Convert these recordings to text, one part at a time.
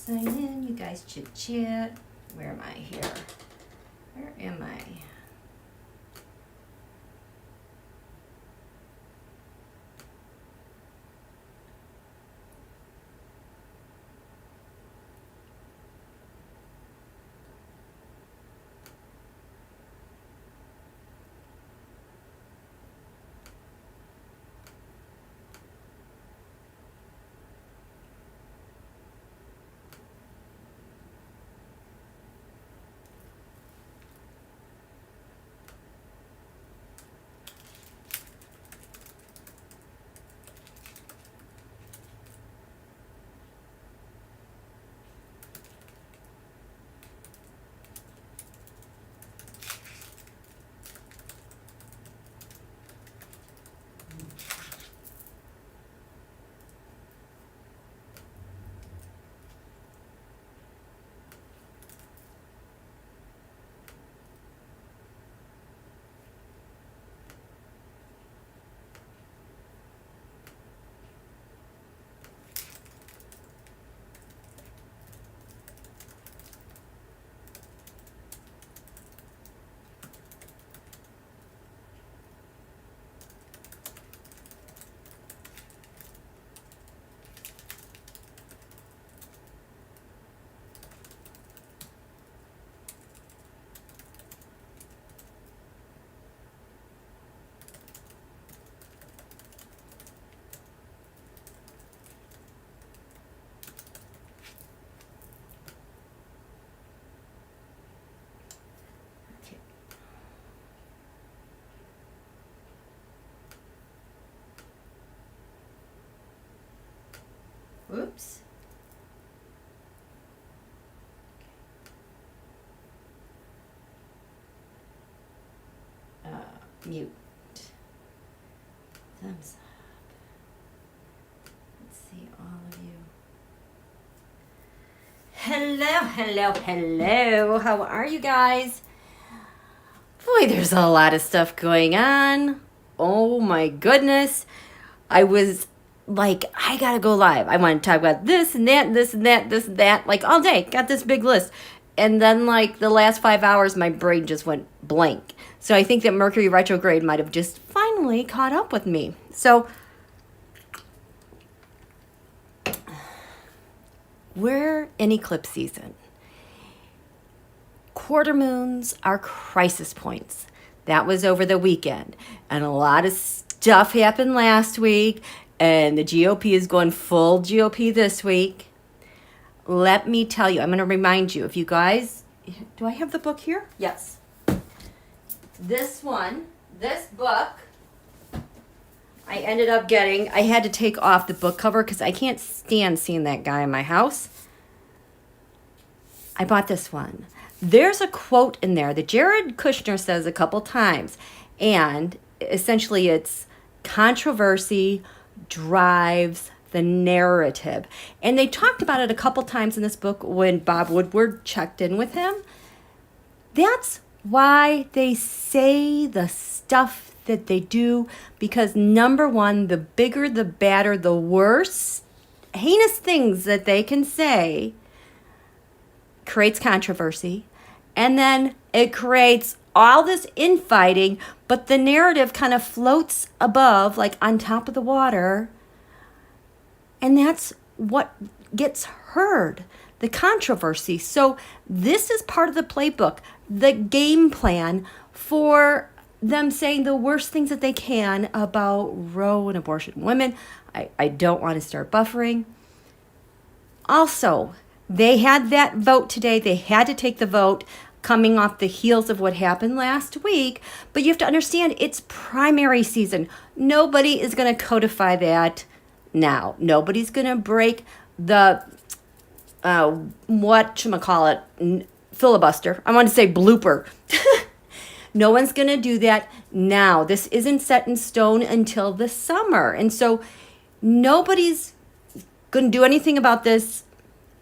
sign in, you guys chit chat. Where am I here? Where am I? Oops. Mute. Thumbs up. Let's see all of you. Hello, hello, hello. How are you guys? Boy, there's a lot of stuff going on. Oh my goodness. I was like, I gotta go live. I want to talk about this and that, this and that, this and that, like all day. Got this big list. And then like the last 5 hours, my brain just went blank. So I think that Mercury retrograde might have just finally caught up with me. So we're in eclipse season. Quarter moons are crisis points. That was over the weekend. And a lot of stuff happened last week. And the GOP is going full GOP this week. Let me tell you, I'm going to remind you, if you guys, do I have the book here? Yes. This one, this book, I ended up getting, I had to take off the book cover because I can't stand seeing that guy in my house. I bought this one. There's a quote in there that Jared Kushner says a couple times. And essentially it's controversy drives the narrative. And they talked about it a couple times in this book when Bob Woodward checked in with him. That's why they say the stuff that they do, because number one, the bigger, the badder, the worse, heinous things that they can say creates controversy. And then it creates all this infighting, but the narrative kind of floats above, like on top of the water. And that's what gets heard, the controversy. So this is part of the playbook, the game plan for them saying the worst things that they can about Roe and abortion. Women, I don't want to start buffering. Also, they had that vote today. They had to take the vote coming off the heels of what happened last week. But you have to understand, it's primary season. Nobody is going to codify that now. Nobody's going to break the, filibuster. I want to say blooper. No one's going to do that now. This isn't set in stone until the summer. And so nobody's going to do anything about this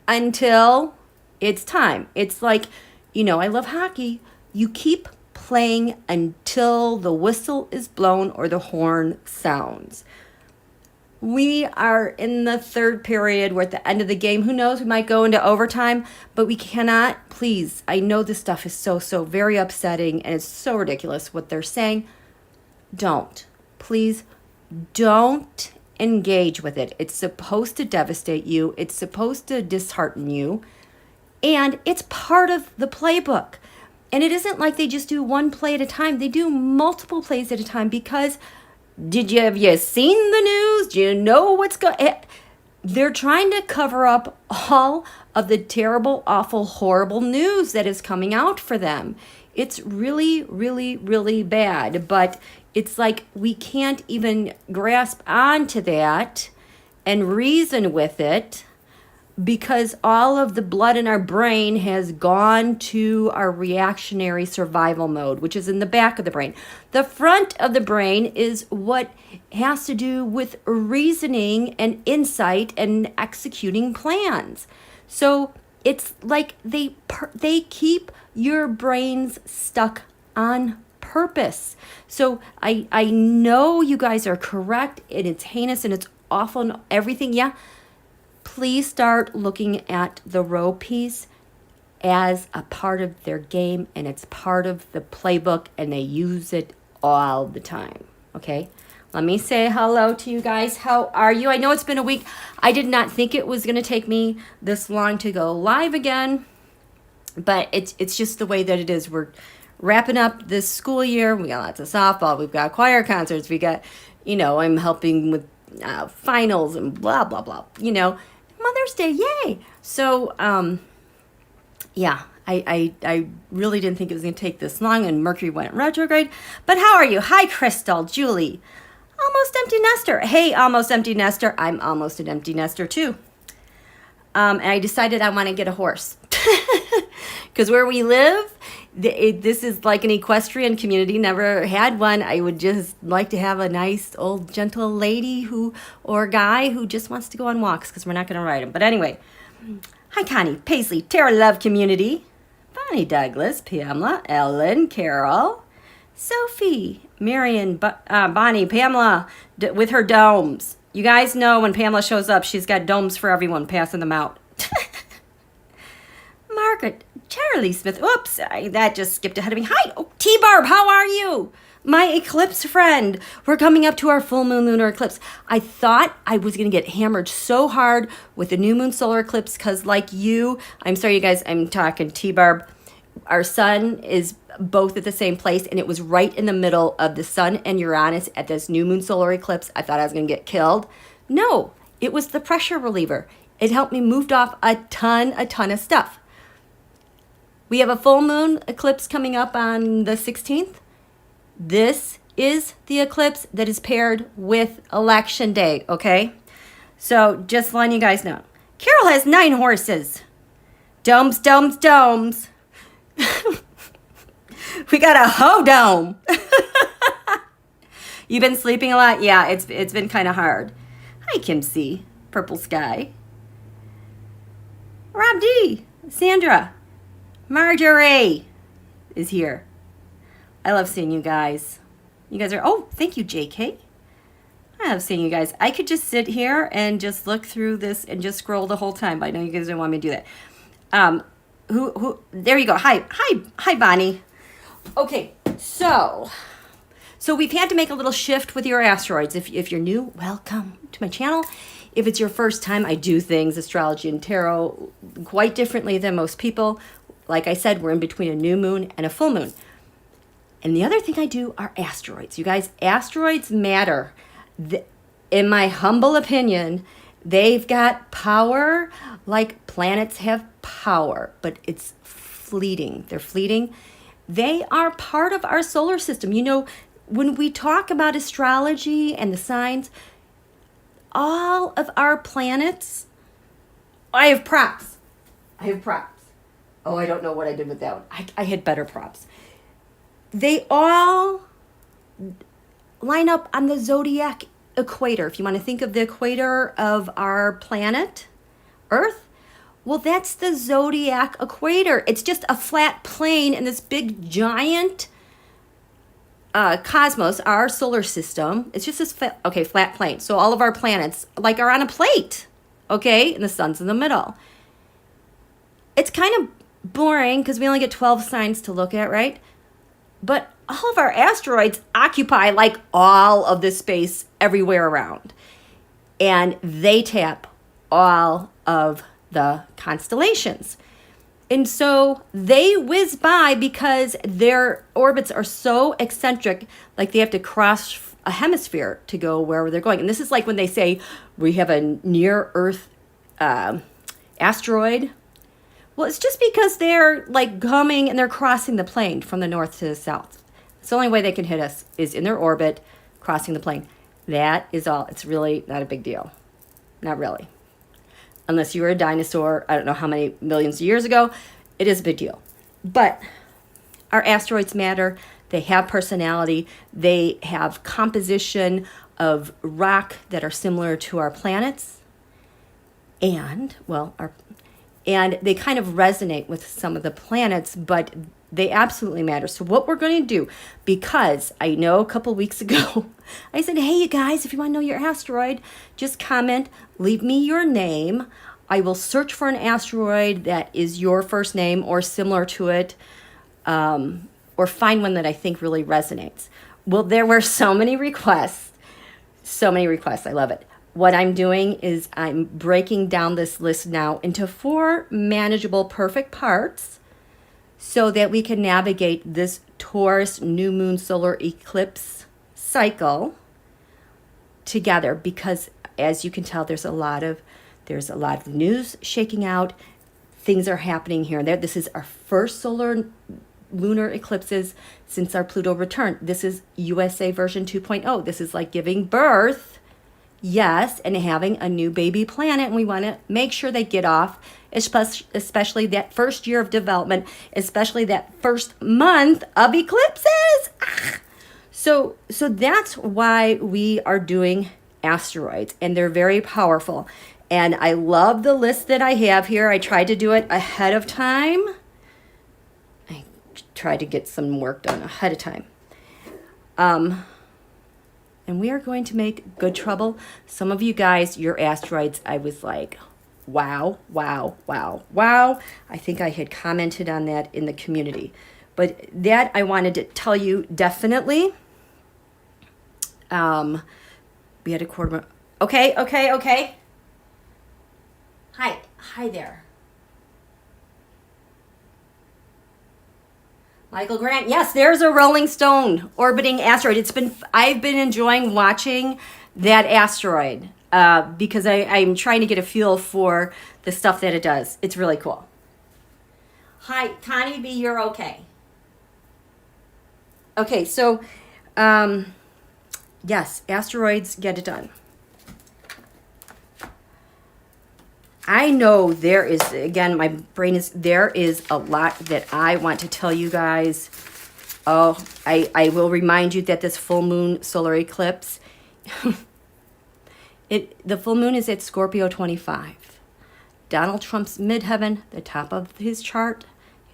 until it's time. It's like, you know, I love hockey. You keep playing until the whistle is blown or the horn sounds. We are in the third period. We're at the end of the game. Who knows? We might go into overtime, but we cannot, please. I know this stuff is so very upsetting and it's so ridiculous what they're saying. Don't. Please don't engage with it. It's supposed to devastate you. It's supposed to dishearten you. And it's part of the playbook. And it isn't like they just do one play at a time. They do multiple plays at a time because have you seen the news? Do you know what's going on? They're trying to cover up all of the terrible, awful, horrible news that is coming out for them. It's really bad, but it's like we can't even grasp onto that and reason with it because all of the blood in our brain has gone to our reactionary survival mode, which is in the back of the brain. The front of the brain is what has to do with reasoning and insight and executing plans. So it's like they keep your brains stuck on purpose. So I know you guys are correct and it's heinous and it's awful and everything. Yeah. Please start looking at the row piece as a part of their game and it's part of the playbook and they use it all the time. Okay, let me say hello to you guys. How are you? I know it's been a week. I did not think it was going to take me this long to go live again, but it's just the way that it is. We're wrapping up this school year. We got lots of softball. We've got choir concerts. We got, I'm helping with finals and blah, blah, blah, Mother's Day, yay! So, yeah, I really didn't think it was going to take this long, and Mercury went retrograde. But how are you? Hi, Crystal, Julie. Almost empty nester. Hey, almost empty nester. I'm almost an empty nester, too. And I decided I want to get a horse. Because where we live, this is like an equestrian community. Never had one. I would just like to have a nice old gentle lady or guy who just wants to go on walks because we're not going to ride him. But anyway, hi Connie, Paisley, Terra Love Community, Bonnie Douglas, Pamela, Ellen, Carol, Sophie, Marion, Bonnie, Pamela with her domes. You guys know when Pamela shows up, she's got domes for everyone, passing them out. Margaret, Charlie Smith. Oops, that just skipped ahead of me. Hi, T-Barb, how are you? My eclipse friend. We're coming up to our full moon lunar eclipse. I thought I was going to get hammered so hard with the new moon solar eclipse because like you, I'm sorry you guys, I'm talking T-Barb. Our sun is both at the same place and it was right in the middle of the sun and Uranus at this new moon solar eclipse. I thought I was going to get killed. No, it was the pressure reliever. It helped me move off a ton of stuff. We have a full moon eclipse coming up on the 16th. This is the eclipse that is paired with election day, okay? So just letting you guys know. Carol has 9 horses. Domes. We got a hoe dome. You been sleeping a lot? Yeah, it's been kind of hard. Hi, Kim C. Purple Sky. Rob D. Sandra. Marjorie is here. I love seeing you guys. You guys are, thank you, JK. I love seeing you guys. I could just sit here and just look through this and just scroll the whole time, but I know you guys don't want me to do that. There you go. Hi, Bonnie. Okay, so we've had to make a little shift with your asteroids. If you're new, welcome to my channel. If it's your first time, I do things, astrology and tarot, quite differently than most people. Like I said, we're in between a new moon and a full moon. And the other thing I do are asteroids. You guys, asteroids matter. In my humble opinion, they've got power like planets have power, but it's fleeting. They're fleeting. They are part of our solar system. You know, when we talk about astrology and the signs, all of our planets, I have props. Oh, I don't know what I did with that one. I had better props. They all line up on the zodiac equator. If you want to think of the equator of our planet, Earth, well, that's the zodiac equator. It's just a flat plane and this big giant cosmos, our solar system, it's just this flat plane. So all of our planets like are on a plate, okay, and the sun's in the middle. It's kind of boring because we only get 12 signs to look at, right? But all of our asteroids occupy like all of this space everywhere around, and they tap all of the constellations. And so they whiz by because their orbits are so eccentric, like they have to cross a hemisphere to go wherever they're going. And this is like when they say we have a near Earth asteroid. Well, it's just because they're like coming and they're crossing the plane from the north to the south. It's the only way they can hit us is in their orbit, crossing the plane. That is all. It's really not a big deal. Not really. Unless you were a dinosaur, I don't know how many millions of years ago, it is a big deal. But our asteroids matter. They have personality. They have composition of rock that are similar to our planets. And, well, and they kind of resonate with some of the planets, but they absolutely matter. So what we're going to do, because I know a couple weeks ago, I said, hey, you guys, if you want to know your asteroid, just comment, leave me your name. I will search for an asteroid that is your first name or similar to it, or find one that I think really resonates. Well, there were so many requests. I love it. What I'm doing is I'm breaking down this list now into 4 manageable, perfect parts so that we can navigate this Taurus new moon solar eclipse cycle together, because as you can tell, there's a lot of news shaking out. Things are happening here and there. This is our first lunar eclipses since our Pluto return. This is USA version 2.0. This is like giving birth, yes, and having a new baby planet, and we want to make sure they get off, especially that first year of development, especially that first month of eclipses. So that's why we are doing asteroids, and they're very powerful. And I love the list that I have here. I tried to do it ahead of time. I tried to get some work done ahead of time. And we are going to make good trouble. Some of you guys, your asteroids, I was like, wow, wow, wow, wow. I think I had commented on that in the community. But that I wanted to tell you definitely. We had a quarter. Okay. Hi there. Michael Grant, yes, there's a Rolling Stone orbiting asteroid. I've been enjoying watching that asteroid because I'm trying to get a feel for the stuff that it does. It's really cool. Hi, Connie B, you're okay. Okay, so yes, asteroids get it done. I know there is, again, my brain is, there is a lot that I want to tell you guys. Oh, I will remind you that this full moon solar eclipse, the full moon is at Scorpio 25. Donald Trump's midheaven, the top of his chart,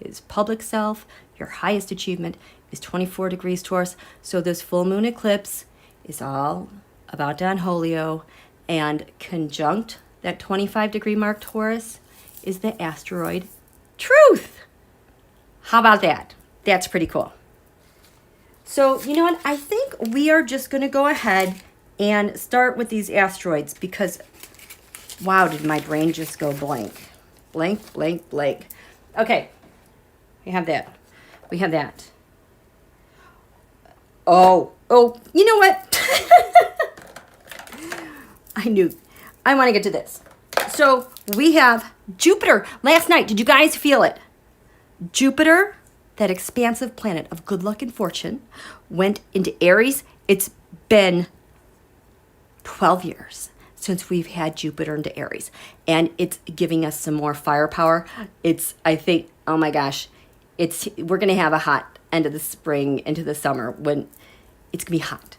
his public self, your highest achievement is 24 degrees Taurus. So this full moon eclipse is all about Don Julio, and conjunct that 25-degree mark Taurus is the asteroid Truth. How about that? That's pretty cool. So, you know what? I think we are just going to go ahead and start with these asteroids because, wow, did my brain just go blank. Blank, blank, blank. Okay, we have that. Oh, you know what? I want to get to this. So we have Jupiter. Last night, did you guys feel it? Jupiter, that expansive planet of good luck and fortune, went into Aries. It's been 12 years since we've had Jupiter into Aries, and it's giving us some more firepower. I think, oh my gosh, we're going to have a hot end of the spring into the summer when it's going to be hot.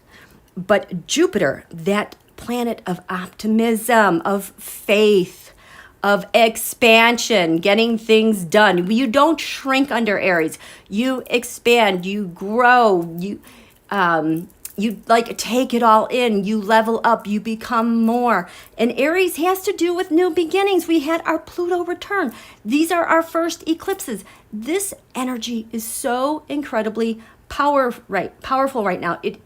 But Jupiter, that planet of optimism, of faith, of expansion, getting things done. You don't shrink under Aries. You expand, you grow, you like take it all in, you level up, you become more. And Aries has to do with new beginnings. We had our Pluto return. These are our first eclipses. This energy is so incredibly powerful right now. It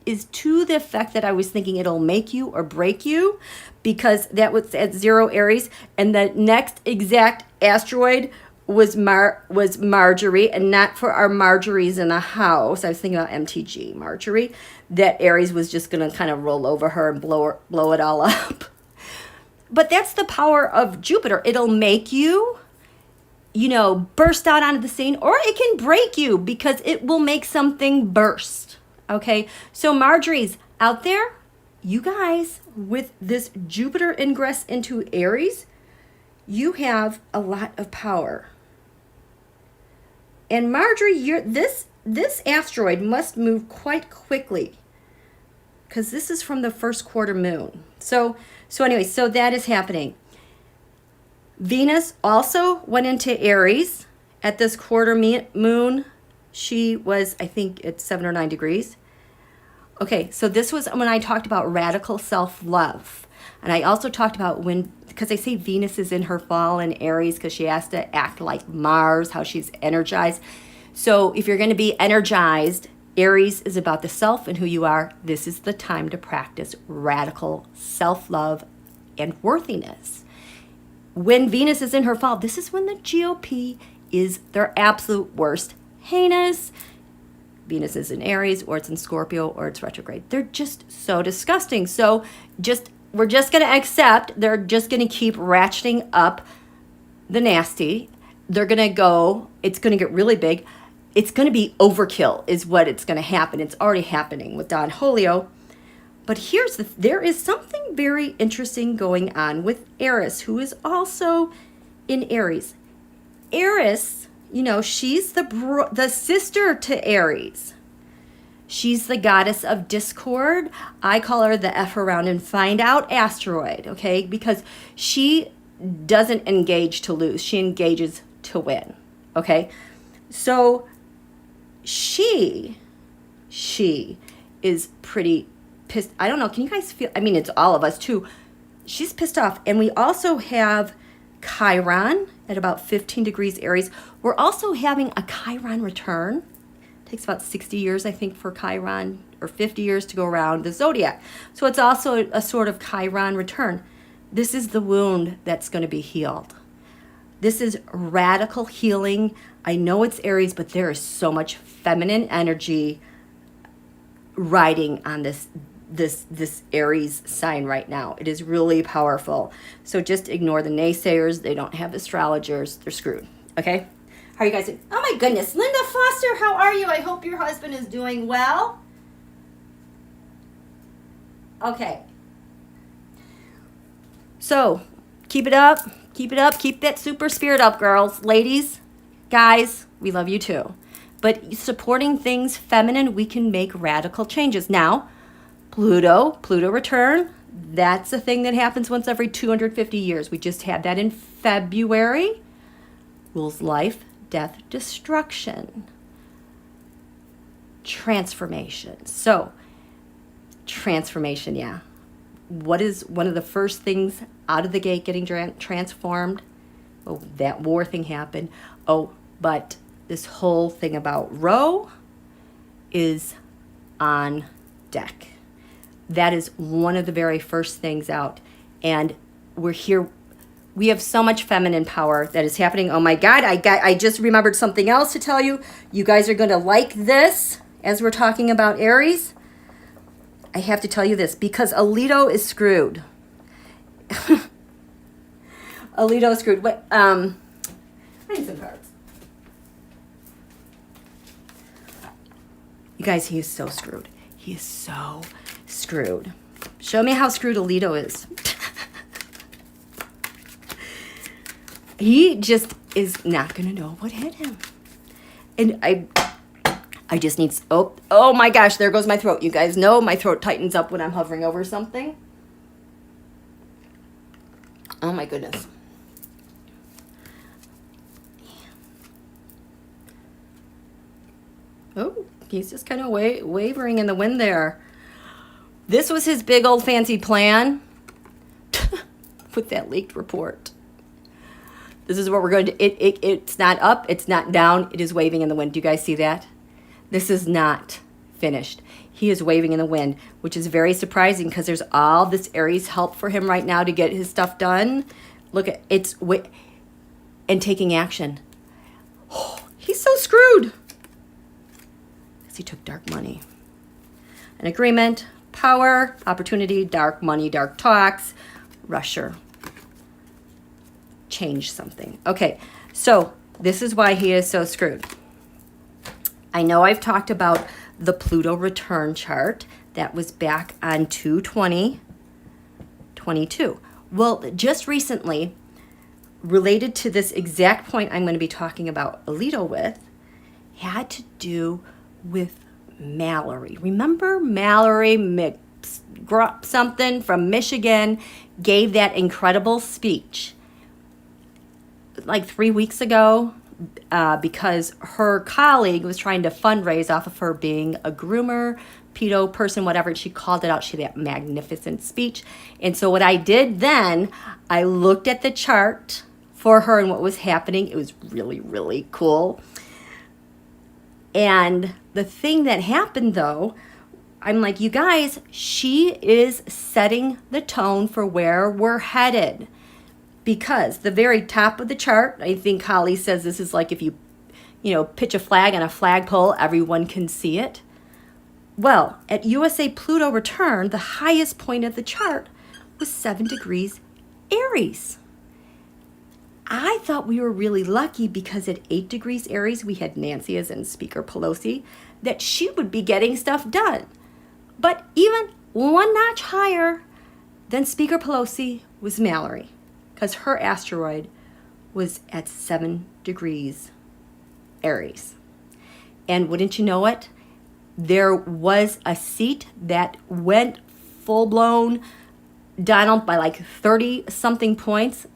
is to the effect that I was thinking it'll make you or break you, because that was at 0 Aries, and the next exact asteroid was Marjorie, and not for our Marjories in the house. I was thinking about MTG, Marjorie. That Aries was just going to kind of roll over her and blow it all up. But that's the power of Jupiter. It'll make you, burst out onto the scene, or it can break you because it will make something burst. Okay, so Marjorie's out there, you guys, with this Jupiter ingress into Aries, you have a lot of power. And Marjorie, this asteroid must move quite quickly, because this is from the first quarter moon. So anyway, so that is happening. Venus also went into Aries at this quarter moon. She was, I think, at 7 or 9 degrees. Okay, so this was when I talked about radical self-love. And I also talked about because I say Venus is in her fall in Aries because she has to act like Mars, how she's energized. So if you're going to be energized, Aries is about the self and who you are. This is the time to practice radical self-love and worthiness. When Venus is in her fall, this is when the GOP is their absolute worst. Heinous. Venus is in Aries, or it's in Scorpio, or it's retrograde. They're just so disgusting. So we're just going to accept they're just going to keep ratcheting up the nasty. They're going to go, it's going to get really big. It's going to be overkill is what it's going to happen. It's already happening with Don Julio. But there is something very interesting going on with Eris, who is also in Aries. Eris, she's the sister to Aries. She's the goddess of discord. I call her the F around and find out asteroid, okay? Because she doesn't engage to lose. She engages to win, okay? So she is pretty pissed. I don't know. Can you guys feel? I mean, it's all of us too. She's pissed off. And we also have Chiron at about 15 degrees Aries. We're also having a Chiron return. It takes about 60 years, I think, for Chiron, or 50 years to go around the zodiac. So it's also a sort of Chiron return. This is the wound that's going to be healed. This is radical healing. I know it's Aries, but there is so much feminine energy riding on this Aries sign right now. It is really powerful. So just ignore the naysayers. They don't have astrologers. They're screwed. Okay? How are you guys doing? Oh my goodness. Linda Foster, how are you? I hope your husband is doing well. Okay. So keep it up. Keep it up. Keep that super spirit up, girls. Ladies, guys, we love you too. But supporting things feminine, we can make radical changes. Now, Pluto return, that's a thing that happens once every 250 years. We just had that in February. Rules life, death, destruction, transformation. So, transformation, yeah. What is one of the first things out of the gate getting transformed? Oh, that war thing happened. Oh, but this whole thing about Roe is on deck. That is one of the very first things out. And we're here. We have so much feminine power that is happening. Oh my God, I just remembered something else to tell you. You guys are going to like this as we're talking about Aries. I have to tell you this because Alito is screwed. Alito is screwed. Wait, I need some cards. You guys, he is so screwed. He is so screwed. Show me how screwed Alito is. He just is not going to know what hit him. And I just need, oh my gosh, there goes my throat. You guys know my throat tightens up when I'm hovering over something. Oh my goodness. Oh, he's just kind of wavering in the wind there. This was his big old fancy plan with that leaked report. This is what we're going to, it's not up, it's not down, it is waving in the wind. Do you guys see that? This is not finished. He is waving in the wind, which is very surprising because there's all this Aries help for him right now to get his stuff done. Look at, and taking action. Oh, he's so screwed. Because he took dark money. An agreement, power, opportunity, dark money, dark talks, rusher. Change something. Okay, so this is why he is so screwed. I know I've talked about the Pluto return chart that was back on 2/20/22. Well, just recently, related to this exact point I'm going to be talking about Alito with, had to do with Mallory. Remember Mallory something from Michigan gave that incredible speech like 3 weeks ago because her colleague was trying to fundraise off of her being a groomer, pedo person, whatever, and she called it out. She had that magnificent speech. And so what I did then, I looked at the chart for her and what was happening. It was really, really cool. And the thing that happened though, I'm like, you guys, she is setting the tone for where we're headed. Because the very top of the chart, I think Holly says this is like if you pitch a flag on a flagpole, everyone can see it. Well, at USA Pluto return, the highest point of the chart was 7 degrees Aries. I thought we were really lucky because at 8 degrees Aries, we had Nancy as in Speaker Pelosi, that she would be getting stuff done. But even one notch higher than Speaker Pelosi was Mallory, because her asteroid was at 7 degrees Aries. And wouldn't you know it, there was a seat that went full-blown Donald by like 30-something points.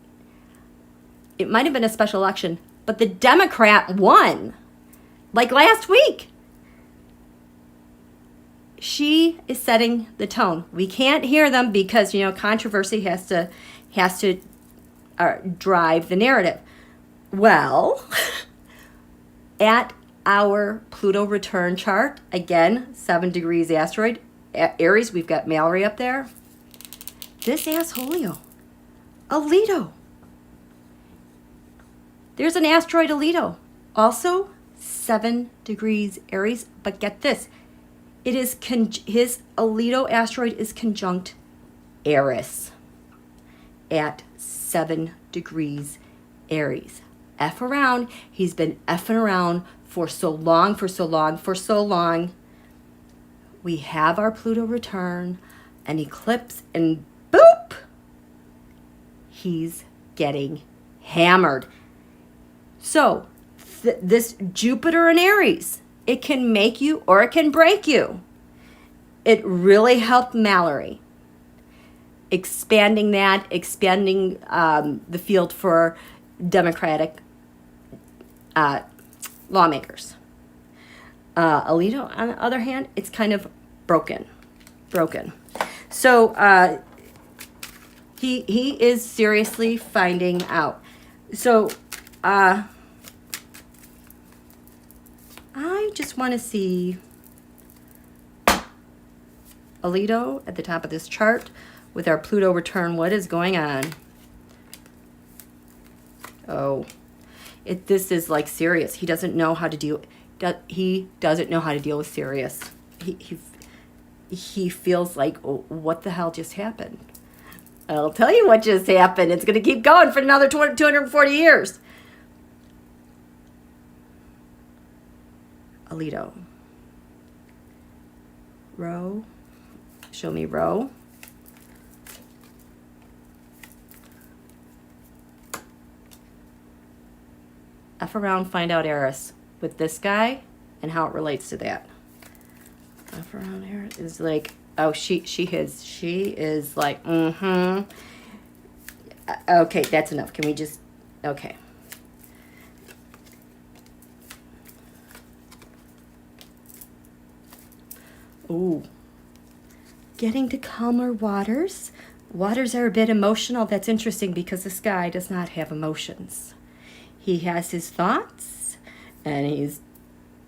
It might have been a special election, but the Democrat won, like last week. She is setting the tone. We can't hear them because, controversy has to drive the narrative. Well, at our Pluto return chart, again, 7 degrees asteroid, Aries, we've got Mallory up there. This assholio, Alito. There's an asteroid Alito, also 7 degrees Aries, but get this, it is his Alito asteroid is conjunct ERIS at 7 degrees Aries. F around. He's been effing around for so long. We have our Pluto return, an eclipse, and boop! He's getting hammered. So, this Jupiter in Aries, it can make you or it can break you. It really helped Mallory. Expanding the field for Democratic lawmakers. Alito, on the other hand, it's kind of broken. So he is seriously finding out. So I just want to see Alito at the top of this chart with our Pluto return. What is going on? Oh, this is like serious. He doesn't know how to deal. He doesn't know how to deal with Sirius. He feels like, oh, what the hell just happened? I'll tell you what just happened. It's going to keep going for another 240 years. Alito. Row. Show me row. F around, find out ERIS with this guy and how it relates to that. F around here is like, oh, she is like, okay, that's enough. Can we just, okay. Ooh. Getting to calmer waters. Waters are a bit emotional. That's interesting because this guy does not have emotions. He has his thoughts, and he's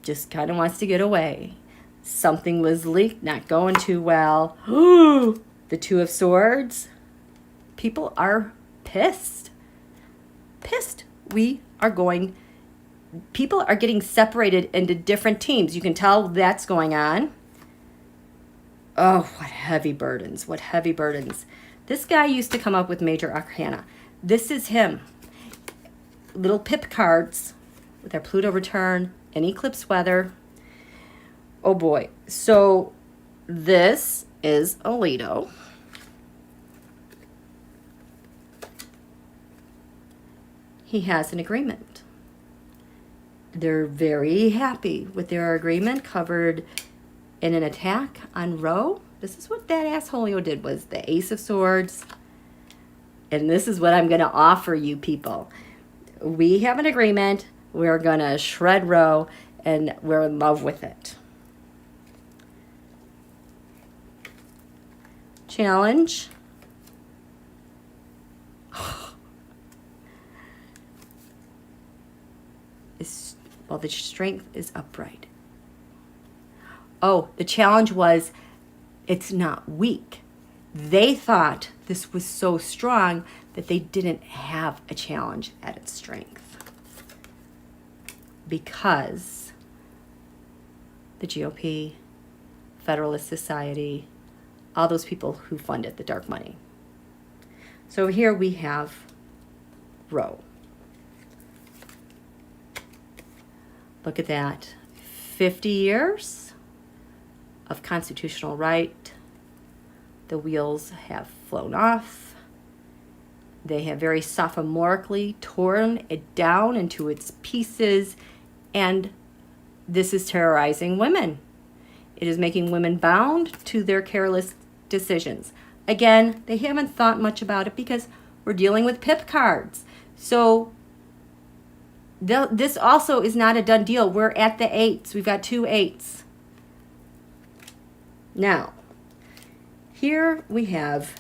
just kind of wants to get away. Something was leaked, not going too well. Ooh, the Two of Swords. People are pissed. Pissed. People are getting separated into different teams. You can tell that's going on. Oh, what heavy burdens. What heavy burdens. This guy used to come up with major arcana. This is him. Little pip cards with our Pluto return and eclipse weather. Oh boy. So this is Alito. He has an agreement. They're very happy with their agreement, covered in an attack on Ro. This is what that assholeo did, was the Ace of Swords. And this is what I'm going to offer you people. We have an agreement. We're going to shred Ro, and we're in love with it. Challenge. Well, the strength is upright. Oh, the challenge was, it's not weak. They thought this was so strong that they didn't have a challenge at its strength. Because the GOP, Federalist Society, all those people who funded the dark money. So here we have Ro. Look at that. 50 years of constitutional right. The wheels have flown off. They have very sophomorically torn it down into its pieces, and this is terrorizing women. It is making women bound to their careless decisions. Again, they haven't thought much about it because we're dealing with pip cards. So this also is not a done deal. We're at the 8s. We've got 2 8s. Now, here we have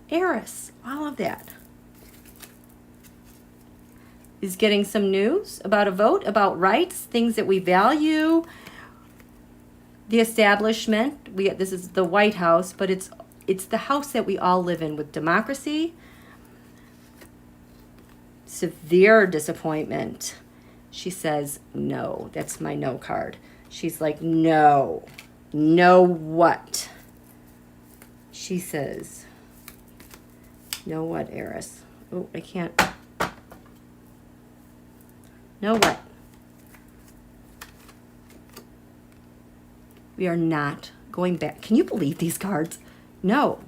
ERIS. All of that is getting some news about a vote, about rights, things that we value. The establishment. This is the White House, but it's the house that we all live in with democracy. Severe disappointment. She says, no. That's my no card. She's like, no. No what? She says, no what, Eris? Oh, I can't. No what? We are not going back. Can you believe these cards? No.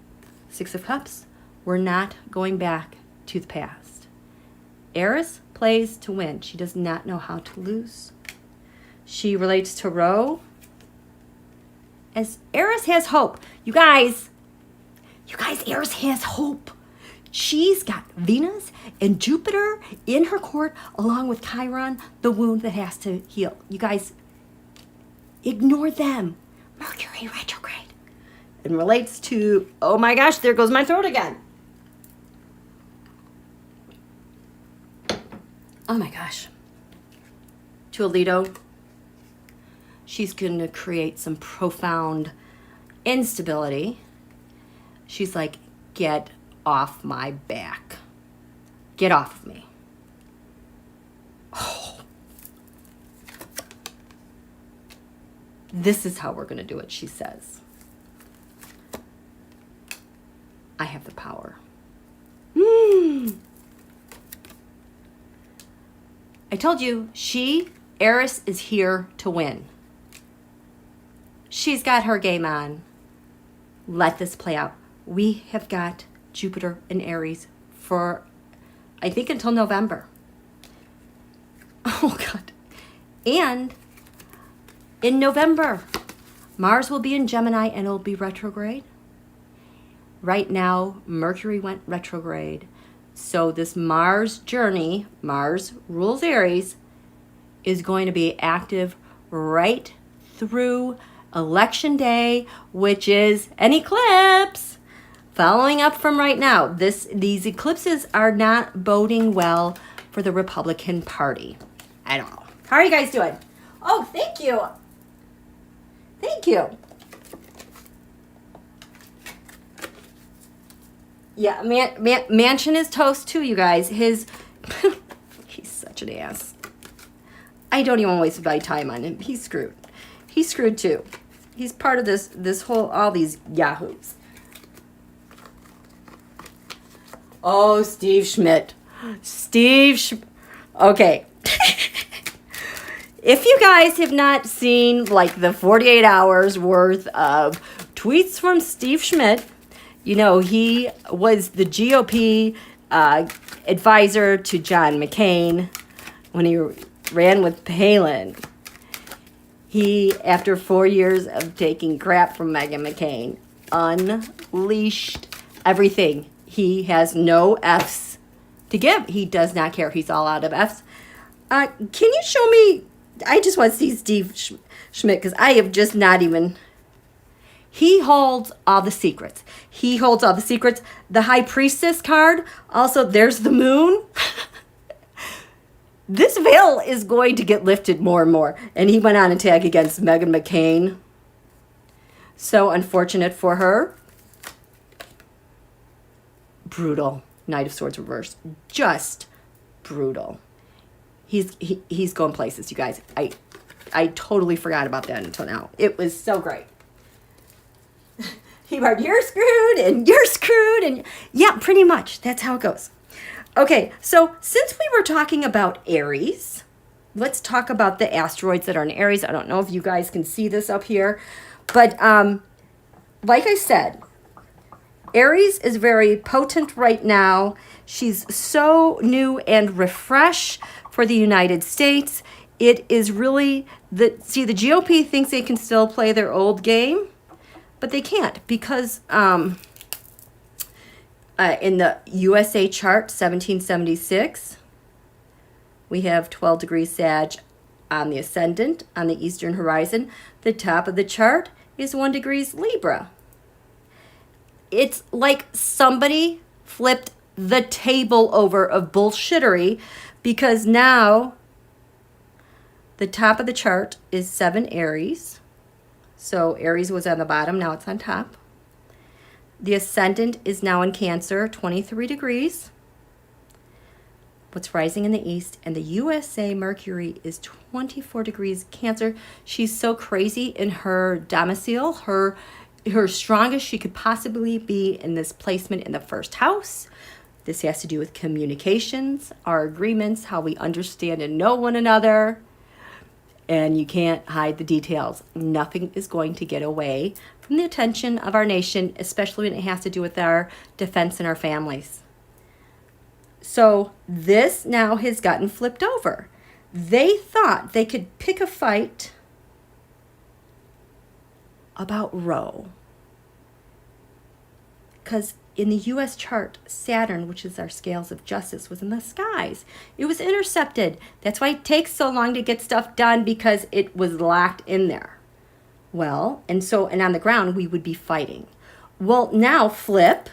6 of Cups. We're not going back to the past. Eris plays to win. She does not know how to lose. She relates to Ro. As Eris has hope. You guys, Eris has hope. She's got Venus and Jupiter in her court, along with Chiron, the wound that has to heal. You guys, ignore them. Mercury retrograde. And relates to, oh my gosh, there goes my throat again. Oh my gosh. To Alito. She's going to create some profound instability. She's like, get off my back. Get off of me. Oh. This is how we're going to do it, she says. I have the power. I told you, Eris is here to win. She's got her game on. Let this play out. We have got Jupiter and Aries for, I think, until November. Oh, God. And in November, Mars will be in Gemini and it'll be retrograde. Right now, Mercury went retrograde. So this Mars journey, Mars rules Aries, is going to be active right through Election Day, which is an eclipse. Following up from right now, these eclipses are not boding well for the Republican Party at all. How are you guys doing? Oh, thank you. Thank you. Yeah, Mansion is toast too, you guys. He's such an ass. I don't even waste my time on him. He's screwed. He's screwed too. He's part of this whole, all these yahoos. Oh, STEVESCHMIDT. Okay. If you guys have not seen like the 48 hours worth of tweets from STEVESCHMIDT, you know, he was the GOP advisor to John McCain when he ran with Palin. He, after 4 years of taking crap from MeghanMcC, unleashed everything. He has no F's to give. He does not care. He's all out of F's. Can you show me? I just want to see STEVESCHMIDT because I have just not even... He holds all the secrets. He holds all the secrets. The High Priestess card, also there's the moon. This veil is going to get lifted more and more. And he went on attack against MeghanMcC. So unfortunate for her. Brutal. Knight of Swords reversed. Just brutal. He's going places, you guys. I totally forgot about that until now. It was so great. You're screwed and you're screwed and yeah, pretty much. That's how it goes. Okay, so since we were talking about Aries, let's talk about the asteroids that are in Aries. I don't know if you guys can see this up here, but like I said, Aries is very potent right now. She's so new and refresh for the United States. It is really, the GOP thinks they can still play their old game, but they can't because in the USA chart, 1776, we have 12 degrees Sag on the ascendant, on the eastern horizon. The top of the chart is 1 degrees Libra. It's like somebody flipped the table over of bullshittery because now the top of the chart is 7 Aries. So Aries was on the bottom, now it's on top. The ascendant is now in Cancer, 23 degrees. What's rising in the east, and the USA Mercury is 24 degrees Cancer. She's so crazy in her domicile, her strongest she could possibly be in this placement in the first house. This has to do with communications, our agreements, how we understand and know one another. And you can't hide the details. Nothing is going to get away from the attention of our nation, especially when it has to do with our defense and our families. So this now has gotten flipped over. They thought they could pick a fight about Roe. Because in the U.S. chart, Saturn, which is our scales of justice, was in the skies. It was intercepted. That's why it takes so long to get stuff done, because it was locked in there. Well, and on the ground, we would be fighting. Well, now flip.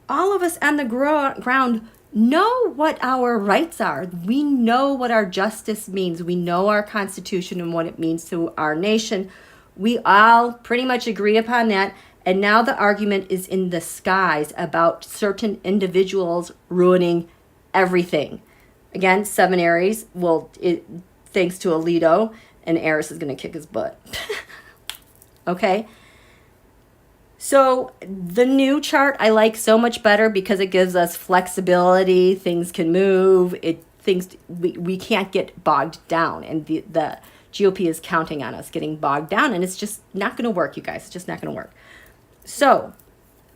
All of us on the ground know what our rights are. We know what our justice means. We know our Constitution and what it means to our nation. We all pretty much agree upon that. And now the argument is in the skies about certain individuals ruining everything. Again, 7 Aries, thanks to Alito, and ERIS is going to kick his butt. Okay? So the new chart I like so much better because it gives us flexibility. Things can move. We can't get bogged down. And the GOP is counting on us getting bogged down. And it's just not going to work, you guys. It's just not going to work. So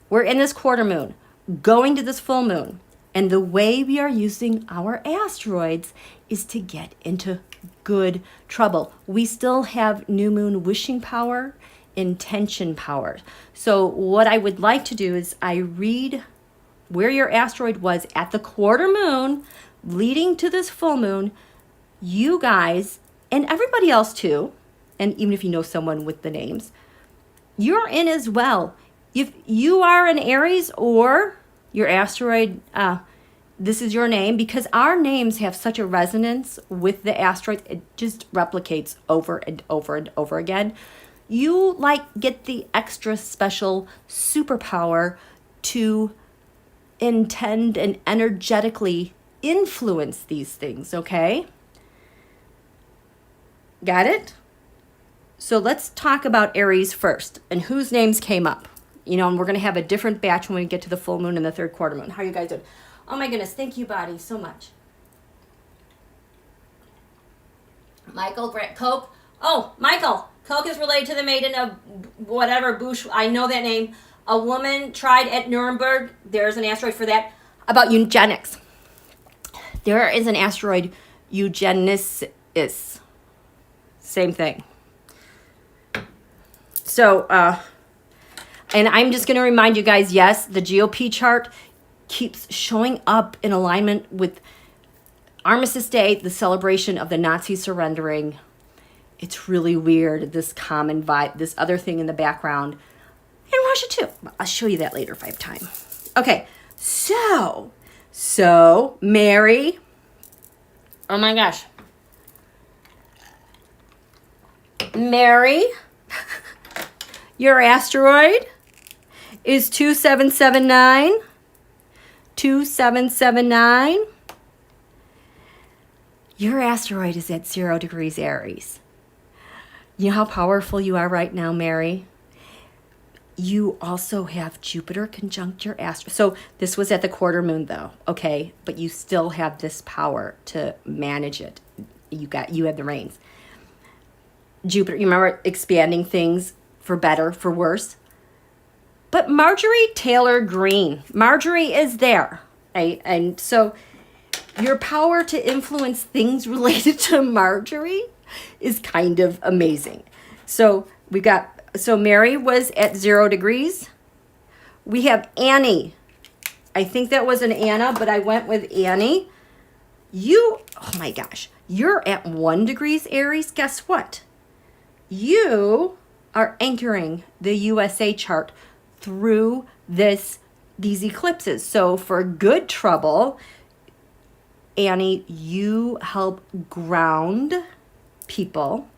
we're in this quarter moon, going to this full moon. And the way we are using our asteroids is to get into good trouble. We still have new moon wishing power, intention power. So what I would like to do is I read where your asteroid was at the quarter moon leading to this full moon. You guys, and everybody else too, and even if you know someone with the names, you're in as well. If you are an Aries or your asteroid, this is your name, because our names have such a resonance with the asteroids. It just replicates over and over and over again. You like get the extra special superpower to intend and energetically influence these things, okay? Got it? So let's talk about Aries first and whose names came up. You know, and we're going to have a different batch when we get to the full moon and the third quarter moon. How are you guys doing? Oh my goodness, thank you, Body, so much. Michael, Coke. Oh, Michael, Coke is related to the maiden of whatever, Bush. I know that name. A woman tried at Nuremberg. There's an asteroid for that. About eugenics. There is an asteroid, eugenesis. Same thing. So, and I'm just going to remind you guys, yes, the GOP chart keeps showing up in alignment with Armistice Day, the celebration of the Nazis surrendering. It's really weird, this common vibe, this other thing in the background. And Russia too. I'll show you that later if I have time. Okay, so Mary. Oh my gosh. Mary, your asteroid is 2779. 2779. Your asteroid is at 0 degrees Aries. You know how powerful you are right now, Mary? You also have Jupiter conjunct your asteroid. So this was at the quarter moon though, okay? But you still have this power to manage it. You have the reins. Jupiter, you remember expanding things for better, for worse? But Marjorie Taylor Greene, Marjorie is there, right? And so your power to influence things related to Marjorie is kind of amazing. So Mary was at 0 degrees. We have Annie. I think that was an Anna, but I went with Annie. Oh my gosh, you're at 1 degrees Aries. Guess what? You are anchoring the USA chart through these eclipses. So for good trouble, Annie, you help ground people.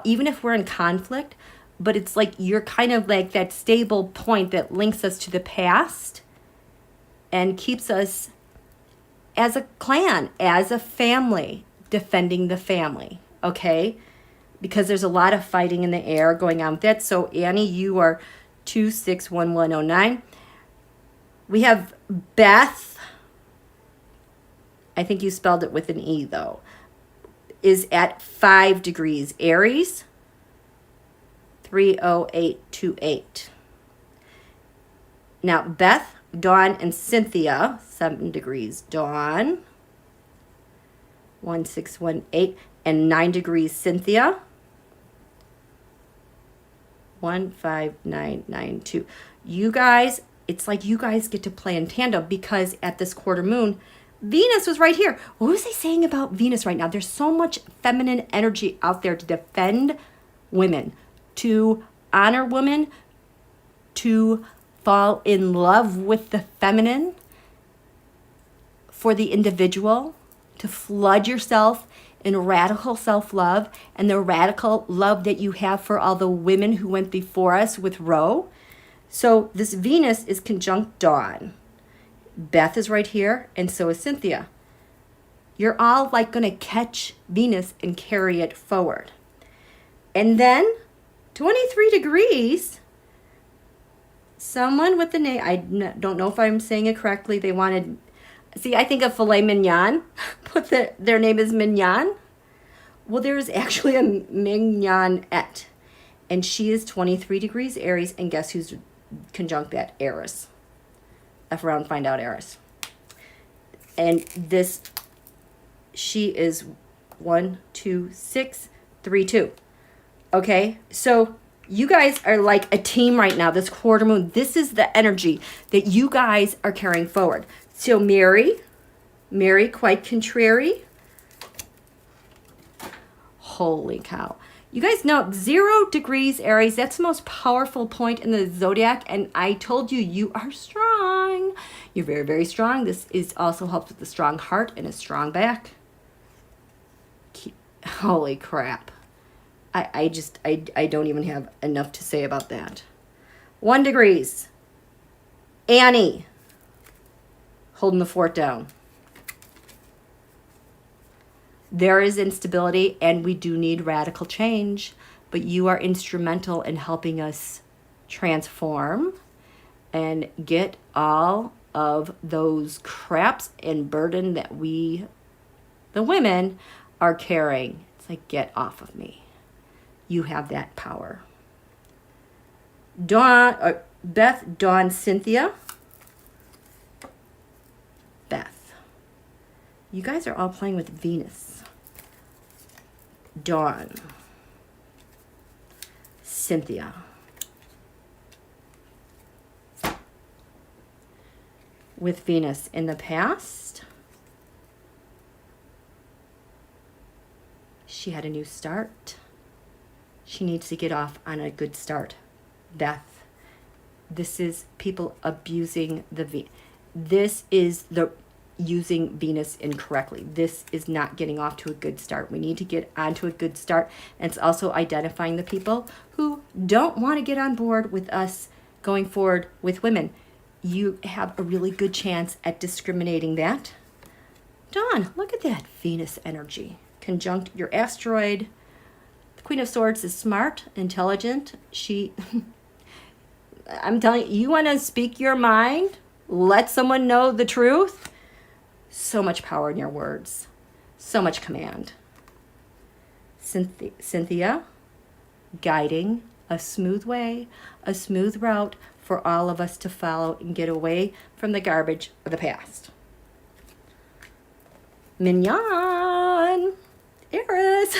Even if we're in conflict, but it's like you're kind of like that stable point that links us to the past and keeps us as a clan, as a family, defending the family, okay? Because there's a lot of fighting in the air going on with that. So Annie, you are 261109. We have Beth. I think you spelled it with an E though. Is at 5 degrees Aries. 30828. Now Beth, Dawn, and Cynthia, 7 degrees Dawn. 1618 and 9 degrees Cynthia. 15992. You guys, it's like you guys get to play in tandem because at this quarter moon, Venus was right here. What was I saying about Venus right now? There's so much feminine energy out there to defend women, to honor women, to fall in love with the feminine for the individual, to flood yourself in radical self-love and the radical love that you have for all the women who went before us with Roe. So this Venus is conjunct Dawn. Beth is right here, and so is Cynthia. You're all like going to catch Venus and carry it forward. And then 23 degrees, someone with the name, I don't know if I'm saying it correctly, they wanted, see, I think of filet mignon, but their name is Mignon. Well, there is actually a Mignonette, and she is 23 degrees Aries, and guess who's conjunct that? Eris. F around, find out Eris. And this, she is 1, 2, 6, 3, 2. Okay, so you guys are like a team right now, this quarter moon. This is the energy that you guys are carrying forward. So Mary, quite contrary. Holy cow. You guys know 0 degrees Aries, that's the most powerful point in the zodiac. And I told you, you are strong. You're very, very strong. This is also helps with a strong heart and a strong back. Holy crap. I don't even have enough to say about that. 1 degrees. Annie. Holding the fort down. There is instability and we do need radical change, but you are instrumental in helping us transform and get all of those craps and burden that we, the women, are carrying. It's like, get off of me. You have that power. Beth, Dawn, Cynthia. Beth. You guys are all playing with Venus. Dawn, Cynthia, with Venus in the past. She had a new start. She needs to get off on a good start. Beth, this is people abusing the this is the using Venus incorrectly. This is not getting off to a good start. We need to get onto a good start. And it's also identifying the people who don't want to get on board with us going forward with women. You have a really good chance at discriminating that. Dawn, look at that Venus energy. Conjunct your asteroid. The Queen of Swords is smart, intelligent. I'm telling you, you want to speak your mind? Let someone know the truth? So much power in your words. So much command. Cynthia, guiding a smooth way, a smooth route for all of us to follow and get away from the garbage of the past. Mignon, Eris,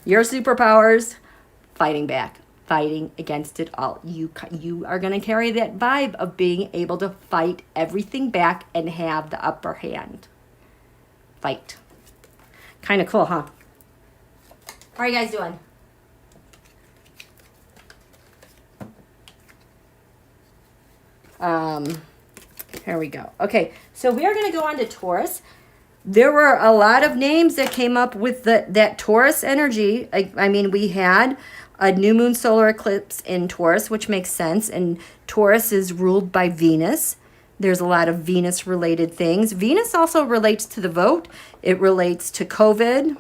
your superpowers, fighting back, fighting against it all. You are going to carry that vibe of being able to fight everything back and have the upper hand. Fight. Kind of cool, huh? How are you guys doing? Here we go. Okay, so we are going to go on to Taurus. There were a lot of names that came up with that Taurus energy. I mean, we had a new moon solar eclipse in Taurus, which makes sense. And Taurus is ruled by Venus. There's a lot of Venus-related things. Venus also relates to the vote. It relates to COVID.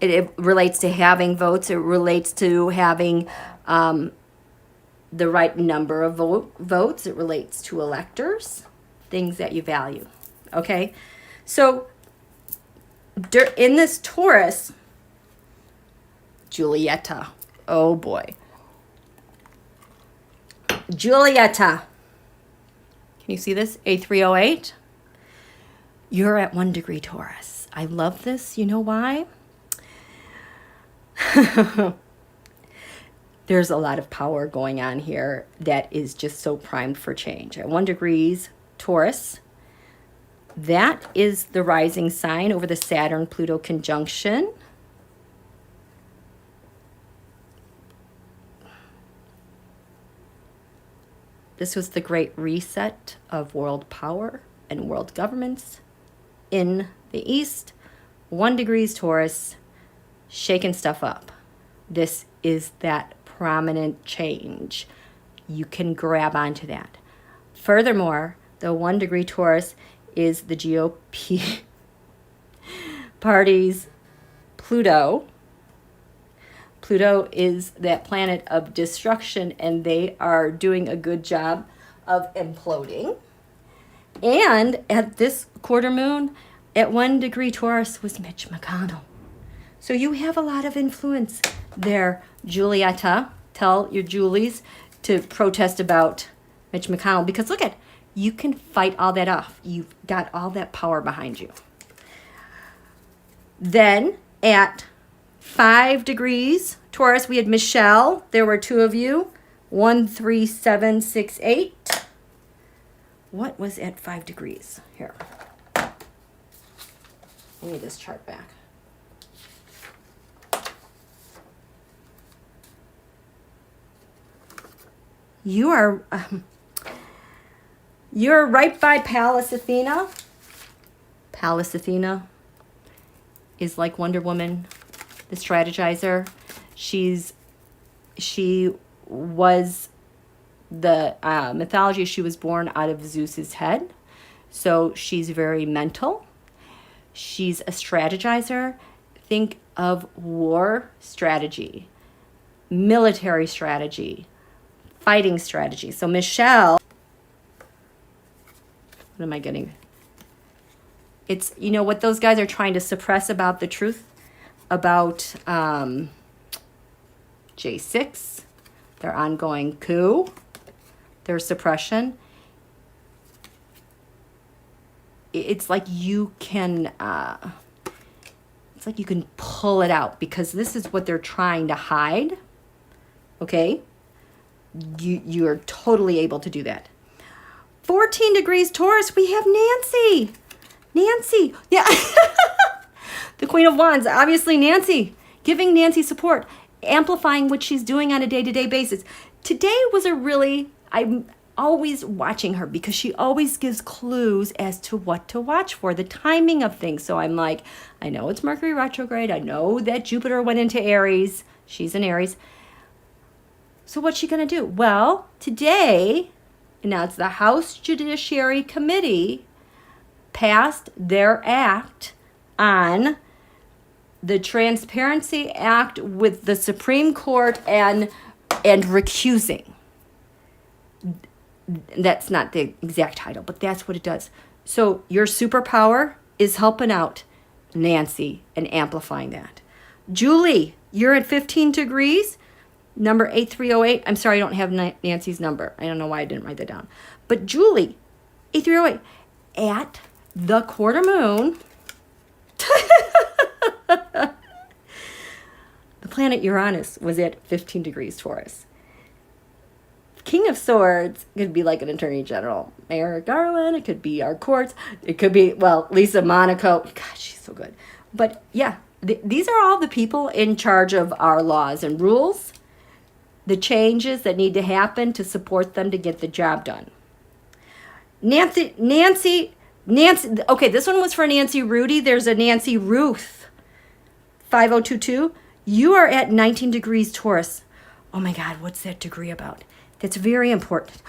It relates to having votes. It relates to having the right number of votes. It relates to electors, things that you value. Okay? So in this Taurus, Julieta. Oh boy. Julieta. Can you see this? A308. You're at 1 degree Taurus. I love this. You know why? There's a lot of power going on here that is just so primed for change. At 1 degrees Taurus, that is the rising sign over the Saturn-Pluto conjunction. This was the great reset of world power and world governments in the East. 1 degrees Taurus, shaking stuff up. This is that prominent change. You can grab onto that. Furthermore, the 1 degree Taurus is the GOP party's Pluto. Pluto is that planet of destruction, and they are doing a good job of imploding. And at this quarter moon, at 1 degree Taurus was Mitch McConnell. So you have a lot of influence there, Julieta. Tell your Julies to protest about Mitch McConnell, because look at, you can fight all that off. You've got all that power behind you. Then at 5 degrees Taurus, we had Michelle. There were 2 of you. 13768. What was at 5 degrees? Here. Give me this chart back. You're right by Pallas Athena. Pallas Athena is like Wonder Woman, the strategizer. She was the mythology. She was born out of Zeus's head, so she's very mental. She's a strategizer. Think of war strategy, military strategy, fighting strategy. So Michelle, what am I getting? It's, you know, what those guys are trying to suppress about the truth about J6, their ongoing coup, their suppression. It's like you can, it's like you can pull it out, because this is what they're trying to hide. Okay, you are totally able to do that. 14 degrees Taurus, we have Nancy. Nancy, yeah. The Queen of Wands, obviously Nancy, giving Nancy support, amplifying what she's doing on a day-to-day basis. Today was a really, I'm always watching her because she always gives clues as to what to watch for, the timing of things. So I'm like, I know it's Mercury retrograde. I know that Jupiter went into Aries. She's in Aries. So what's she going to do? Well, today, now it's the House Judiciary Committee passed their act on the Transparency Act with the Supreme Court and recusing. That's not the exact title, but that's what it does. So your superpower is helping out Nancy and amplifying that. Julie, you're at 15 degrees, number 8308. I'm sorry, I don't have Nancy's number. I don't know why I didn't write that down. But Julie, 8308, at the quarter moon, the planet Uranus was at 15 degrees Taurus. King of Swords could be like an attorney general, Mayor Garland. It could be our courts. It could be, well, Lisa Monaco. God, she's so good. But yeah, these are all the people in charge of our laws and rules, the changes that need to happen to support them to get the job done. Nancy, okay, this one was for Nancy Rudy. There's a Nancy Ruth, 5022. You are at 19 degrees Taurus. Oh my God, what's that degree about? That's very important.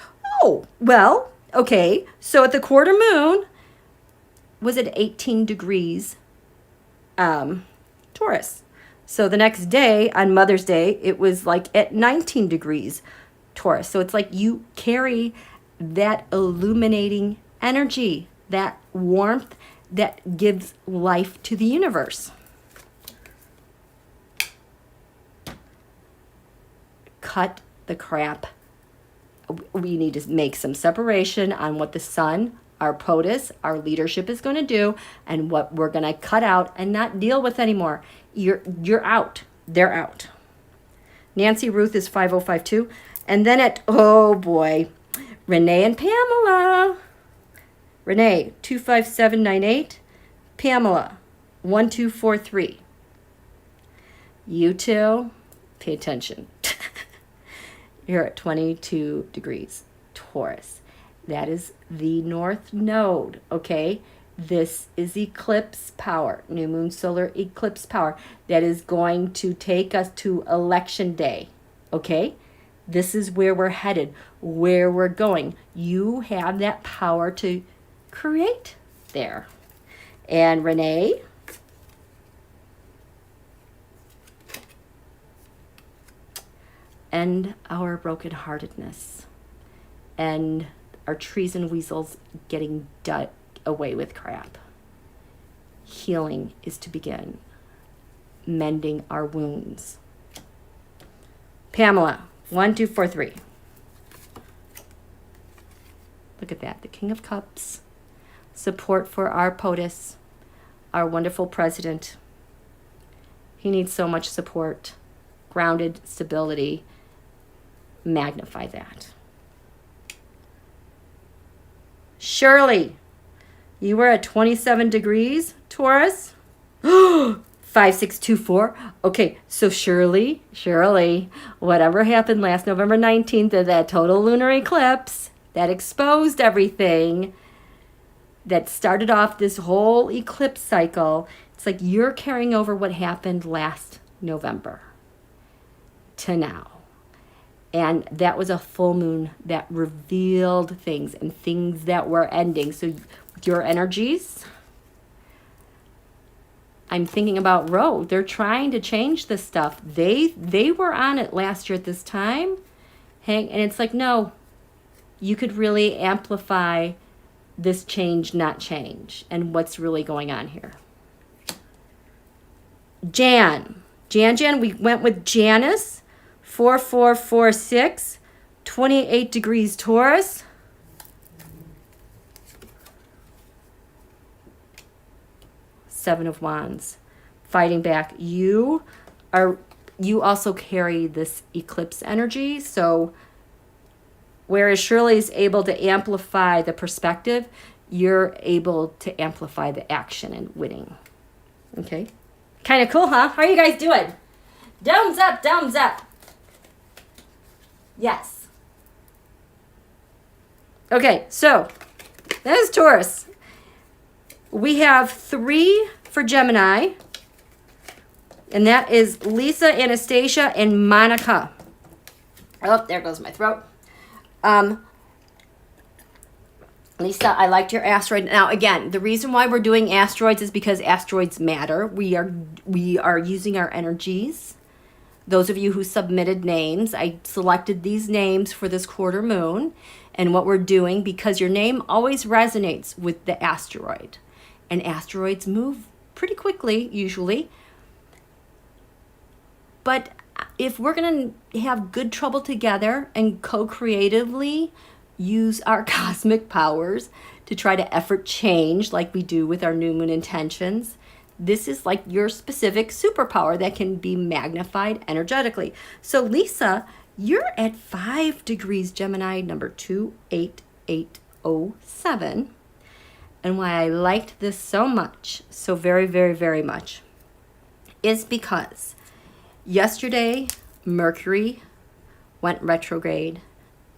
Oh, well, okay. So at the quarter moon, was it 18 degrees Taurus? So the next day, on Mother's Day, it was like at 19 degrees Taurus. So it's like you carry that illuminating energy, that warmth that gives life to the universe. Cut the crap. We need to make some separation on what the sun, our POTUS, our leadership is going to do, and what we're going to cut out and not deal with anymore. You're out. They're out. Nancy Ruth is 5052. And then at, oh boy, Renee and Pamela. Renee, 25798. Pamela, 1243. You two, pay attention. You're at 22 degrees Taurus. That is the north node, okay? This is eclipse power, new moon solar eclipse power. That is going to take us to election day, okay? This is where we're headed, where we're going. You have that power to create there. And Renee, end our brokenheartedness and our trees and weasels getting away with crap. Healing is to begin, mending our wounds. Pamela, 1243. Look at that, the King of Cups, support for our POTUS, our wonderful president. He needs so much support, grounded stability. Magnify that. Shirley, you were at 27 degrees, Taurus. 5624. Okay, so Shirley, whatever happened last November 19th of that total lunar eclipse that exposed everything, that started off this whole eclipse cycle, it's like you're carrying over what happened last November to now. And that was a full moon that revealed things and things that were ending. So your energies, I'm thinking about Roe. They're trying to change this stuff. They were on it last year at this time. And it's like, no, you could really amplify this change, not change, and what's really going on here. Jan, we went with Janice, 4446, 28 degrees Taurus. Seven of Wands, fighting back. You also carry this eclipse energy. So whereas Shirley is able to amplify the perspective, you're able to amplify the action and winning. Okay. Kind of cool, huh? How are you guys doing? Thumbs up, thumbs up. Yes. Okay, so that is Taurus. We have 3 for Gemini, and that is Lisa, Anastasia, and Monica. Oh, there goes my throat. Lisa, I liked your asteroid. Now, again, the reason why we're doing asteroids is because asteroids matter. We are using our energies. Those of you who submitted names, I selected these names for this quarter moon. And what we're doing, because your name always resonates with the asteroid. And asteroids move pretty quickly, usually. But if we're going to have good trouble together and co-creatively use our cosmic powers to try to effort change like we do with our new moon intentions, this is like your specific superpower that can be magnified energetically. So Lisa, you're at 5 degrees Gemini, number 28807. And why I liked this so much, so very, very, very much, is because yesterday Mercury went retrograde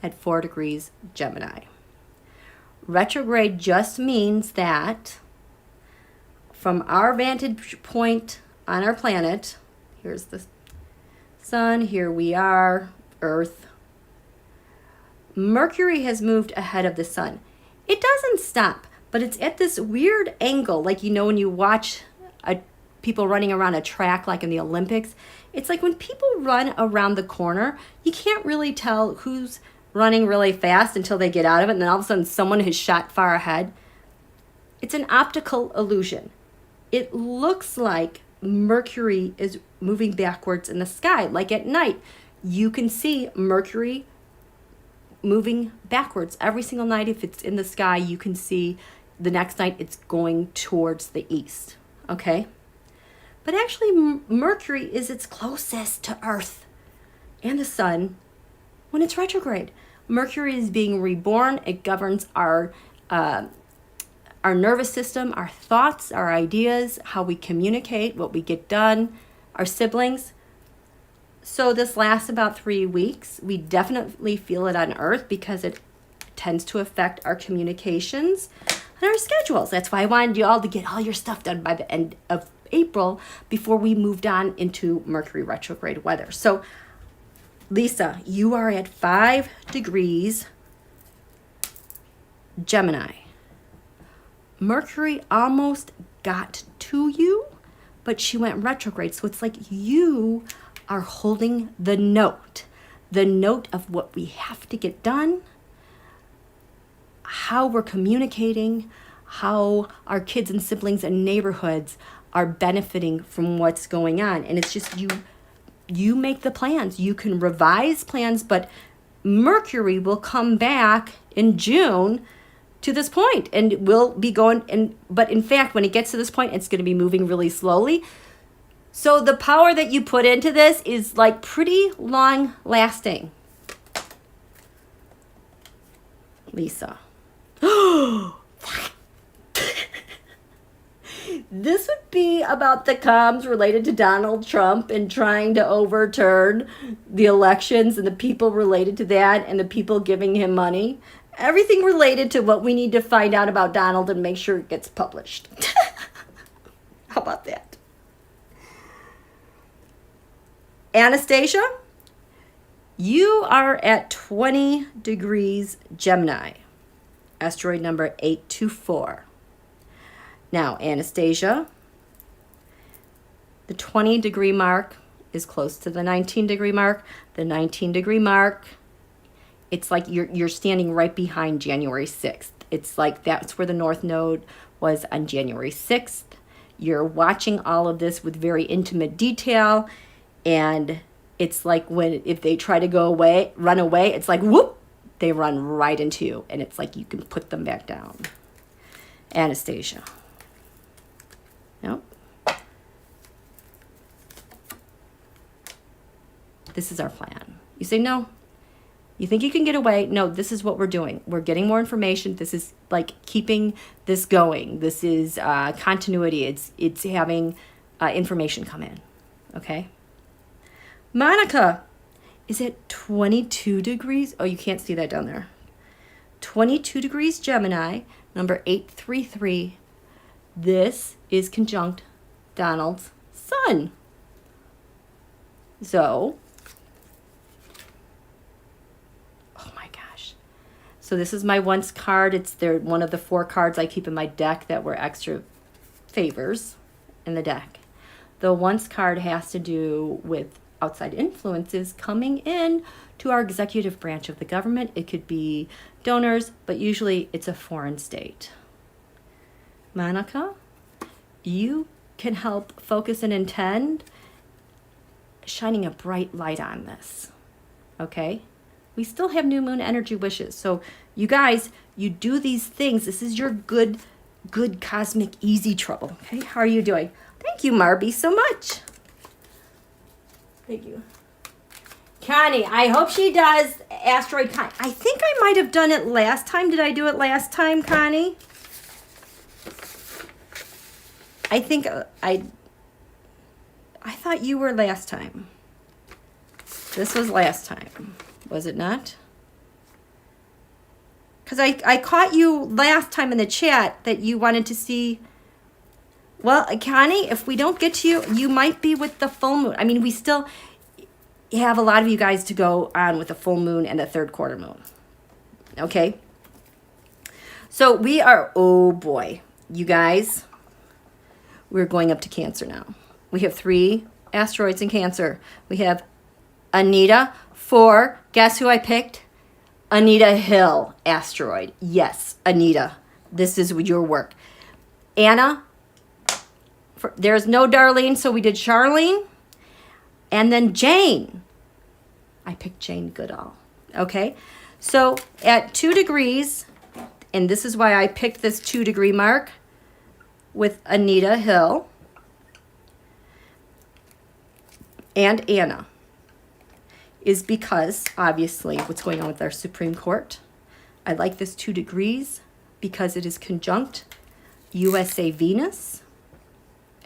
at 4 degrees Gemini. Retrograde just means that from our vantage point on our planet, here's the sun, here we are, Earth. Mercury has moved ahead of the sun. It doesn't stop, but it's at this weird angle, like, you know, when you watch people running around a track like in the Olympics, it's like when people run around the corner, you can't really tell who's running really fast until they get out of it, and then all of a sudden someone has shot far ahead. It's an optical illusion. It looks like Mercury is moving backwards in the sky, like at night. You can see Mercury moving backwards every single night. If it's in the sky, you can see the next night it's going towards the east, okay? But actually, Mercury is its closest to Earth and the sun when it's retrograde. Mercury is being reborn. It governs our nervous system, our thoughts, our ideas, how we communicate, what we get done, our siblings. So this lasts about 3 weeks. We definitely feel it on Earth because it tends to affect our communications and our schedules. That's why I wanted you all to get all your stuff done by the end of April before we moved on into Mercury retrograde weather. So Lisa, you are at 5 degrees Gemini. Mercury almost got to you, but she went retrograde. So it's like you are holding the note of what we have to get done, how we're communicating, how our kids and siblings and neighborhoods are benefiting from what's going on. And it's just you make the plans. You can revise plans, but Mercury will come back in June to this point and will be going, but in fact, when it gets to this point, it's going to be moving really slowly. So the power that you put into this is like pretty long lasting. Lisa. This would be about the comms related to Donald Trump and trying to overturn the elections and the people related to that and the people giving him money. Everything related to what we need to find out about Donald and make sure it gets published. How about that? Anastasia, you are at 20 degrees Gemini, asteroid number 824. Now, Anastasia, the 20 degree mark is close to the 19 degree mark. The 19 degree mark, it's like you're standing right behind January 6th. It's like that's where the North Node was on January 6th. You're watching all of this with very intimate detail, and it's like if they try to run away, it's like whoop, they run right into you, and it's like you can put them back down. Anastasia. Nope. This is our plan. You say no. You think you can get away? No, this is what we're doing. We're getting more information. This is like keeping this going. This is continuity. It's having information come in. Okay. Monica is at 22 degrees. Oh, you can't see that down there. 22 degrees Gemini, number 833. This is conjunct Donald's sun. So, oh my gosh. So this is my once card. It's one of the 4 cards I keep in my deck that were extra favors in the deck. The once card has to do with outside influences coming in to our executive branch of the government. It could be donors, but usually it's a foreign state. Monica, you can help focus and intend shining a bright light on this. Okay? We still have new moon energy wishes. So you guys, you do these things. This is your good cosmic easy trouble. Okay? How are you doing? Thank you, Marby, so much. Thank you. Connie, I hope she does asteroid Connie. I think I might have done it last time. Did I do it last time, Connie? I think I thought you were last time. This was last time, was it not? Because I caught you last time in the chat that you wanted to see. Well, Connie, if we don't get to you, you might be with the full moon. I mean, we still have a lot of you guys to go on with the full moon and the 3rd quarter moon. Okay? So we are, oh boy, you guys, we're going up to Cancer now. We have 3 asteroids in Cancer. We have Anita, 4. Guess who I picked? Anita Hill asteroid. Yes, Anita. This is your work. Anna, there's no Darlene, so we did Charlene. And then Jane. I picked Jane Goodall. Okay? So at 2 degrees, and this is why I picked this 2 degree mark with Anita Hill and Anna, is because, obviously, what's going on with our Supreme Court. I like this 2 degrees because it is conjunct USA Venus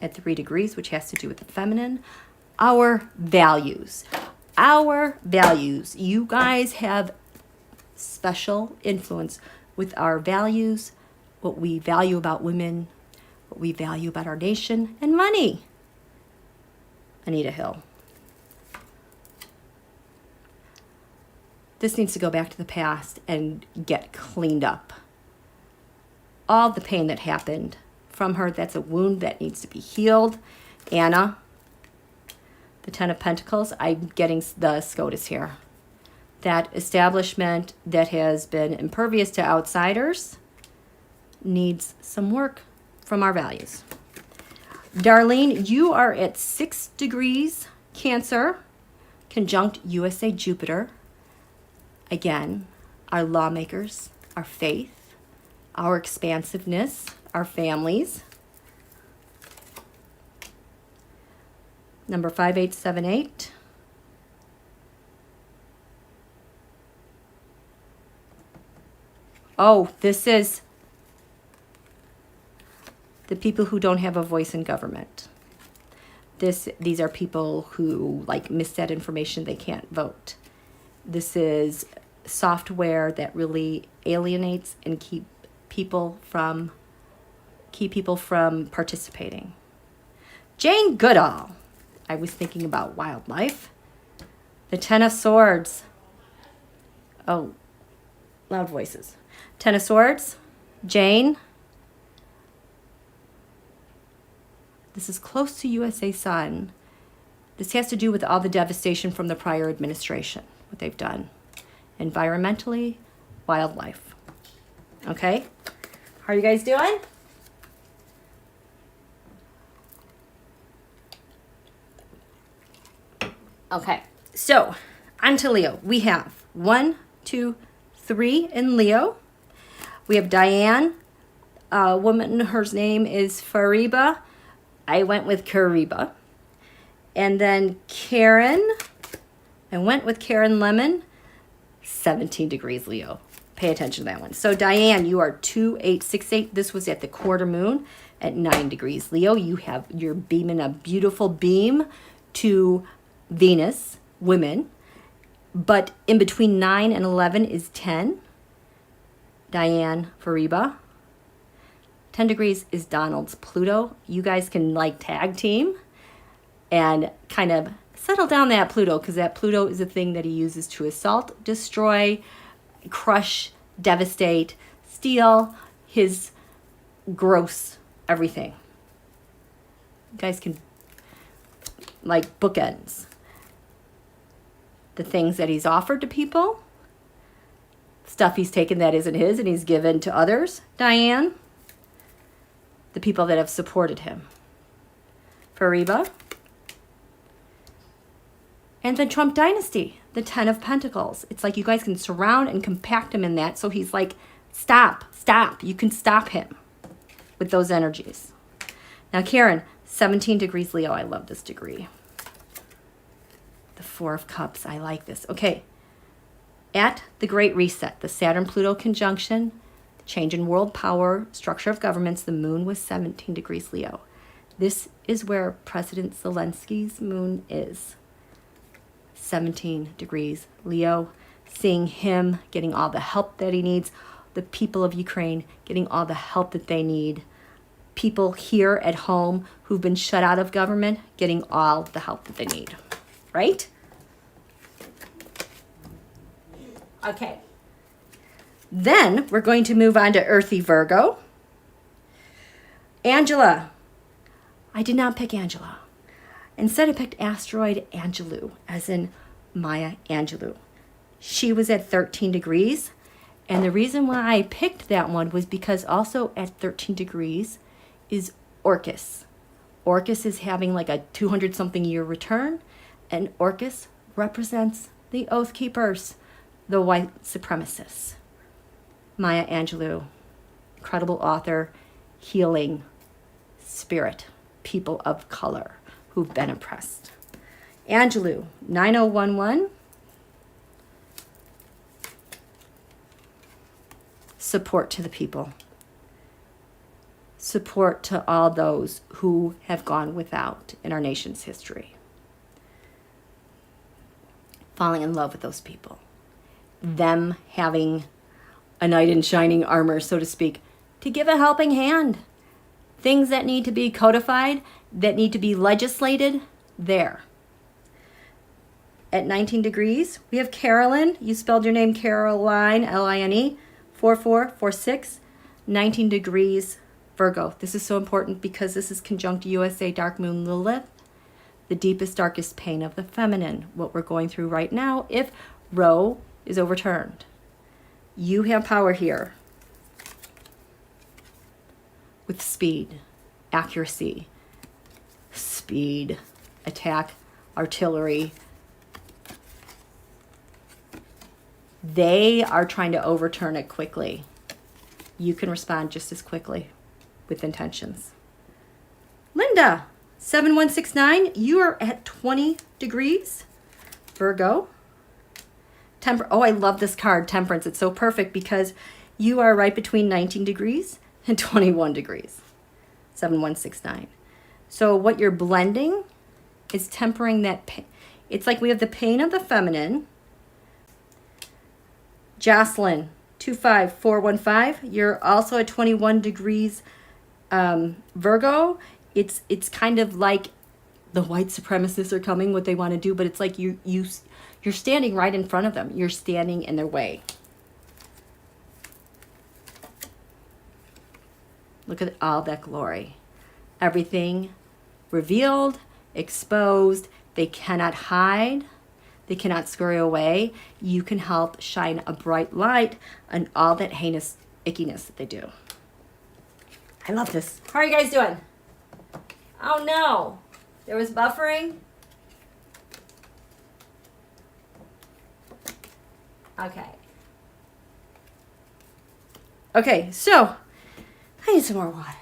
at 3 degrees, which has to do with the feminine. Our values. Our values. You guys have special influence with our values, what we value about women, what we value about our nation, and money. Anita Hill. This needs to go back to the past and get cleaned up. All the pain that happened from her, that's a wound that needs to be healed. Anna, the 10 of Pentacles, I'm getting the SCOTUS here. That establishment that has been impervious to outsiders needs some work from our values. Darlene, you are at 6 degrees Cancer, conjunct USA Jupiter. Again, our lawmakers, our faith, our expansiveness, our families. Number 5878. Oh, this is the people who don't have a voice in government. These are people who like miss that information, they can't vote. This is software that really alienates and keep people from participating. Jane Goodall. I was thinking about wildlife. The Ten of Swords. Oh, loud voices. Ten of Swords. Jane. This is close to USA Sun. This has to do with all the devastation from the prior administration, what they've done. Environmentally, wildlife. Okay? How are you guys doing? Okay, so on to Leo. We have 1, 2, 3 in Leo. We have Dianne, a woman, her name is Fariba. I went with Kariba. And then Karen, I went with Karen Lemon, 17 degrees Leo. Pay attention to that one. So Dianne, you are 2868. This was at the quarter moon at 9 degrees Leo. You're beaming a beautiful beam to Venus, women. But in between 9 and 11 is 10. Dianne, Fariba. 10 degrees is Donald's Pluto. You guys can like tag team and kind of settle down that Pluto, because that Pluto is a thing that he uses to assault, destroy, crush, devastate, steal his gross everything. You guys can like bookends the things that he's offered to people, stuff he's taken that isn't his and he's given to others. Dianne, the people that have supported him. Fariba. And the Trump dynasty, the 10 of Pentacles. It's like you guys can surround and compact him in that. So he's like, stop. You can stop him with those energies. Now, Karen, 17 degrees Leo. I love this degree. The 4 of Cups. I like this. Okay. At the Great Reset, the Saturn-Pluto conjunction, change in world power, structure of governments, the moon was 17 degrees Leo. This is where President Zelensky's moon is. 17 degrees Leo. Seeing him getting all the help that he needs. The people of Ukraine getting all the help that they need. People here at home who've been shut out of government getting all the help that they need. Right? Okay. Then we're going to move on to Earthy Virgo. Angela. I did not pick Angela. Instead, I picked Asteroid Angelou, as in Maya Angelou. She was at 13 degrees. And the reason why I picked that one was because also at 13 degrees is Orcus. Orcus is having like a 200-something year return. And Orcus represents the Oath Keepers, the white supremacists. Maya Angelou, incredible author, healing spirit, people of color who've been oppressed. Angelou, 9011. Support to the people. Support to all those who have gone without in our nation's history. Falling in love with those people. Them having a knight in shining armor, so to speak, to give a helping hand. Things that need to be codified, that need to be legislated, there. At 19 degrees, we have Carolyn. You spelled your name Caroline, L-I-N-E, 4446, 19 degrees Virgo. This is so important because this is conjunct USA Dark Moon Lilith, the deepest, darkest pain of the feminine, what we're going through right now if Roe is overturned. You have power here with speed, accuracy, speed, attack, artillery. They are trying to overturn it quickly. You can respond just as quickly with intentions. Linda, 7169, you are at 20 degrees. Virgo. Oh, I love this card, Temperance. It's so perfect because you are right between 19 degrees and 21 degrees. 7169. So what you're blending is tempering that pain. It's like we have the pain of the feminine. Jocelyn, 25415. You're also at 21 degrees Virgo. It's kind of like the white supremacists are coming, what they want to do, but it's like you're standing right in front of them. You're standing in their way. Look at all that glory. Everything revealed, exposed. They cannot hide. They cannot scurry away. You can help shine a bright light on all that heinous ickiness that they do. I love this. How are you guys doing? Oh no, there was buffering. Okay. Okay, so I need some more water.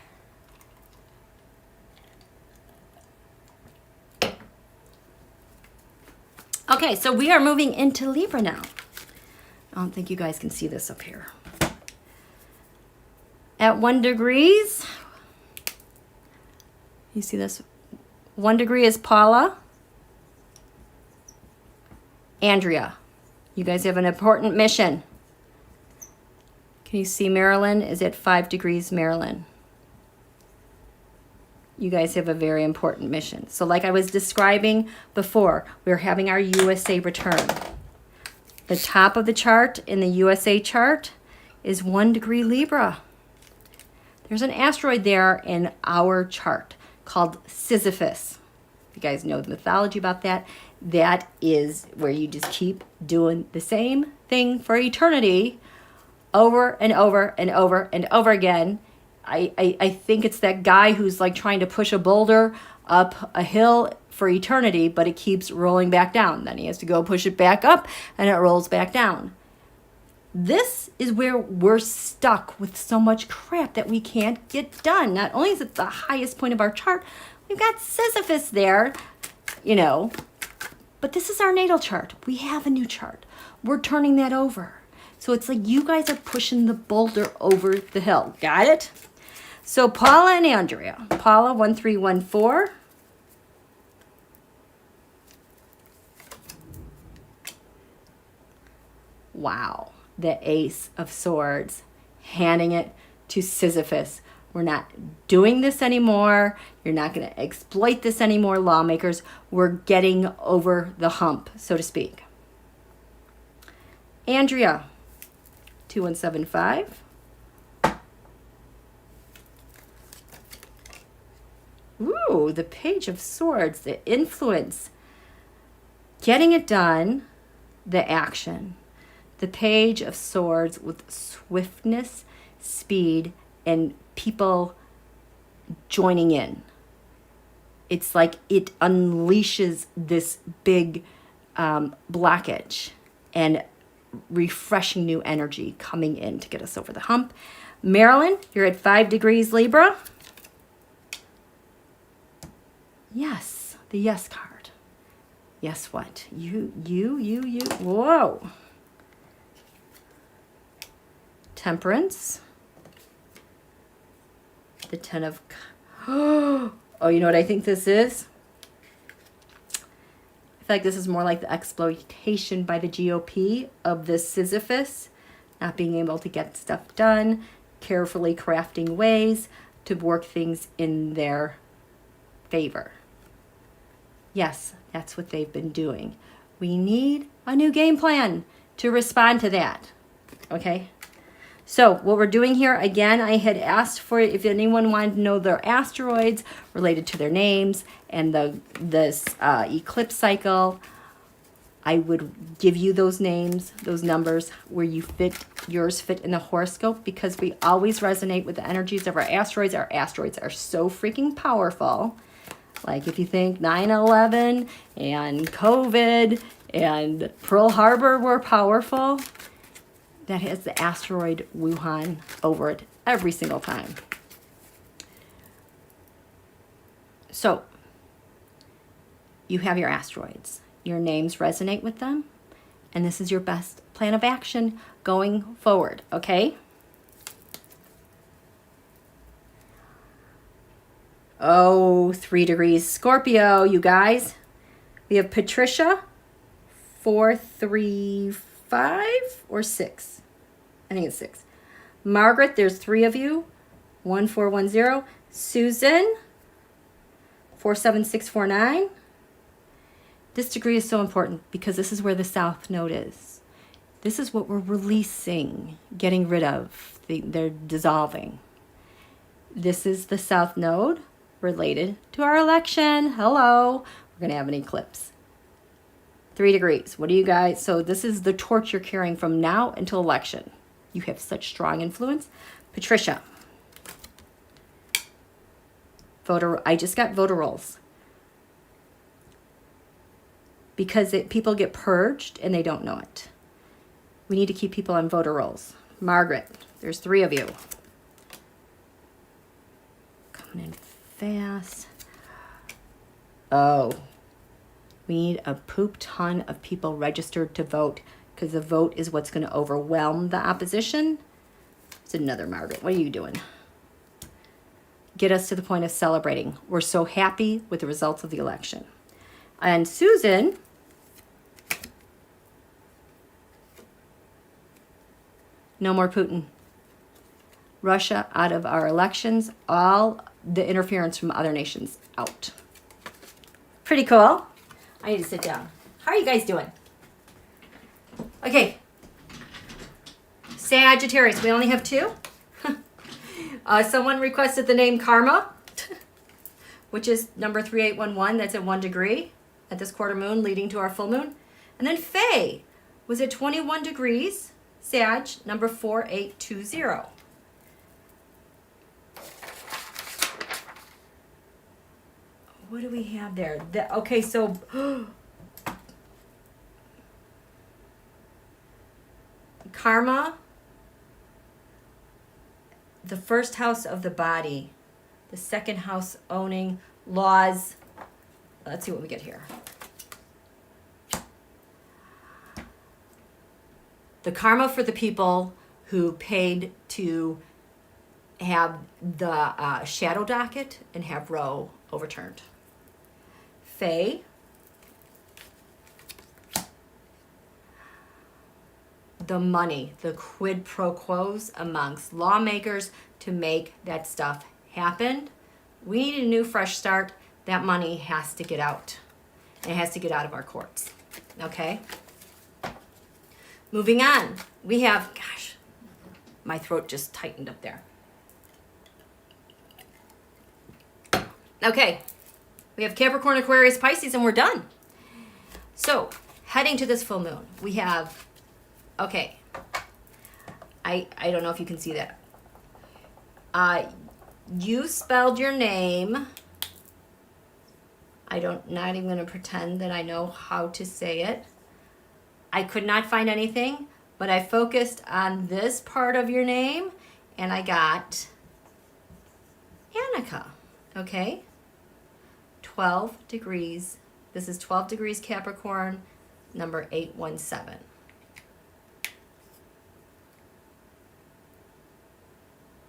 Okay, so we are moving into Libra now. I don't think you guys can see this up here. At 1 degrees, you see this? 1 degree is Paula. Andrea, you guys have an important mission. Can you see Marilyn is at 5 degrees Marilyn? You guys have a very important mission. So like I was describing before, we're having our USA return. The top of the chart in the USA chart is 1 degree Libra. There's an asteroid there in our chart called Sisyphus. You guys know the mythology about that. That is where you just keep doing the same thing for eternity over and over and over and over again. I think it's that guy who's like trying to push a boulder up a hill for eternity, but it keeps rolling back down. Then he has to go push it back up and it rolls back down. This is where we're stuck with so much crap that we can't get done. Not only is it the highest point of our chart, we've got Sisyphus there, you know, but this is our natal chart. We have a new chart. We're turning that over. So it's like you guys are pushing the boulder over the hill. Got it? So Paula and Andrea. Paula, 1314. Wow. The Ace of Swords. Handing it to Sisyphus. We're not doing this anymore. You're not going to exploit this anymore, lawmakers. We're getting over the hump, so to speak. Andrea, 2175. Ooh, the Page of Swords, the influence. Getting it done, the action. The Page of Swords with swiftness, speed, and people joining in. It's like it unleashes this big blockage and refreshing new energy coming in to get us over the hump. Marilyn, you're at 5 degrees Libra. Yes, the yes card. Yes, what? You. Whoa. Temperance. The 10 of... Oh, you know what I think this is? I feel like this is more like the exploitation by the GOP of the Sisyphus, not being able to get stuff done, carefully crafting ways to work things in their favor. Yes, that's what they've been doing. We need a new game plan to respond to that. Okay? So what we're doing here, again, I had asked for if anyone wanted to know their asteroids related to their names and this eclipse cycle. I would give you those names, those numbers, where yours fit in the horoscope, because we always resonate with the energies of our asteroids. Our asteroids are so freaking powerful. Like if you think 9/11 and COVID and Pearl Harbor were powerful, that has the asteroid Wuhan over it every single time. So you have your asteroids. Your names resonate with them, and this is your best plan of action going forward, okay? Oh, 3 degrees Scorpio, you guys. We have Patricia, 435 or 6. I think it's 6. Margaret, there's 3 of you, 1410. Susan, 47649. This degree is so important because this is where the South Node is. This is what we're releasing, getting rid of. They're dissolving. This is the South Node related to our election. Hello. We're going to have an eclipse. 3 degrees. What do you guys? So this is the torch you're carrying from now until election. You have such strong influence. Patricia. I just got voter rolls. Because people get purged and they don't know it. We need to keep people on voter rolls. Margaret, there's 3 of you. Coming in fast. Oh, we need a poop ton of people registered to vote because the vote is what's going to overwhelm the opposition. It's another Margaret. What are you doing? Get us to the point of celebrating. We're so happy with the results of the election. And Susan, no more Putin. Russia out of our elections. All the interference from other nations out. Pretty cool. I need to sit down. How are you guys doing? Okay. Sagittarius. We only have 2. Someone requested the name Karma, which is number 3811. That's at 1 degree at this quarter moon leading to our full moon. And then Faye was at 21 degrees, Sag, number 4820. What do we have there? Okay, so Karma, the first house of the body, the second house owning laws. Let's see what we get here. The karma for the people who paid to have the shadow docket and have Roe overturned. Faye. The money, the quid pro quos amongst lawmakers to make that stuff happen. We need a new fresh start. That money has to get out. And it has to get out of our courts. Okay? Moving on. We have, gosh, my throat just tightened up there. Okay. We have Capricorn, Aquarius, Pisces, and we're done. So, heading to this full moon, we have, okay, I don't know if you can see that. You spelled your name. Not even going to pretend that I know how to say it. I could not find anything, but I focused on this part of your name, and I got Annika, okay? 12 degrees. This is 12 degrees Capricorn, number 817.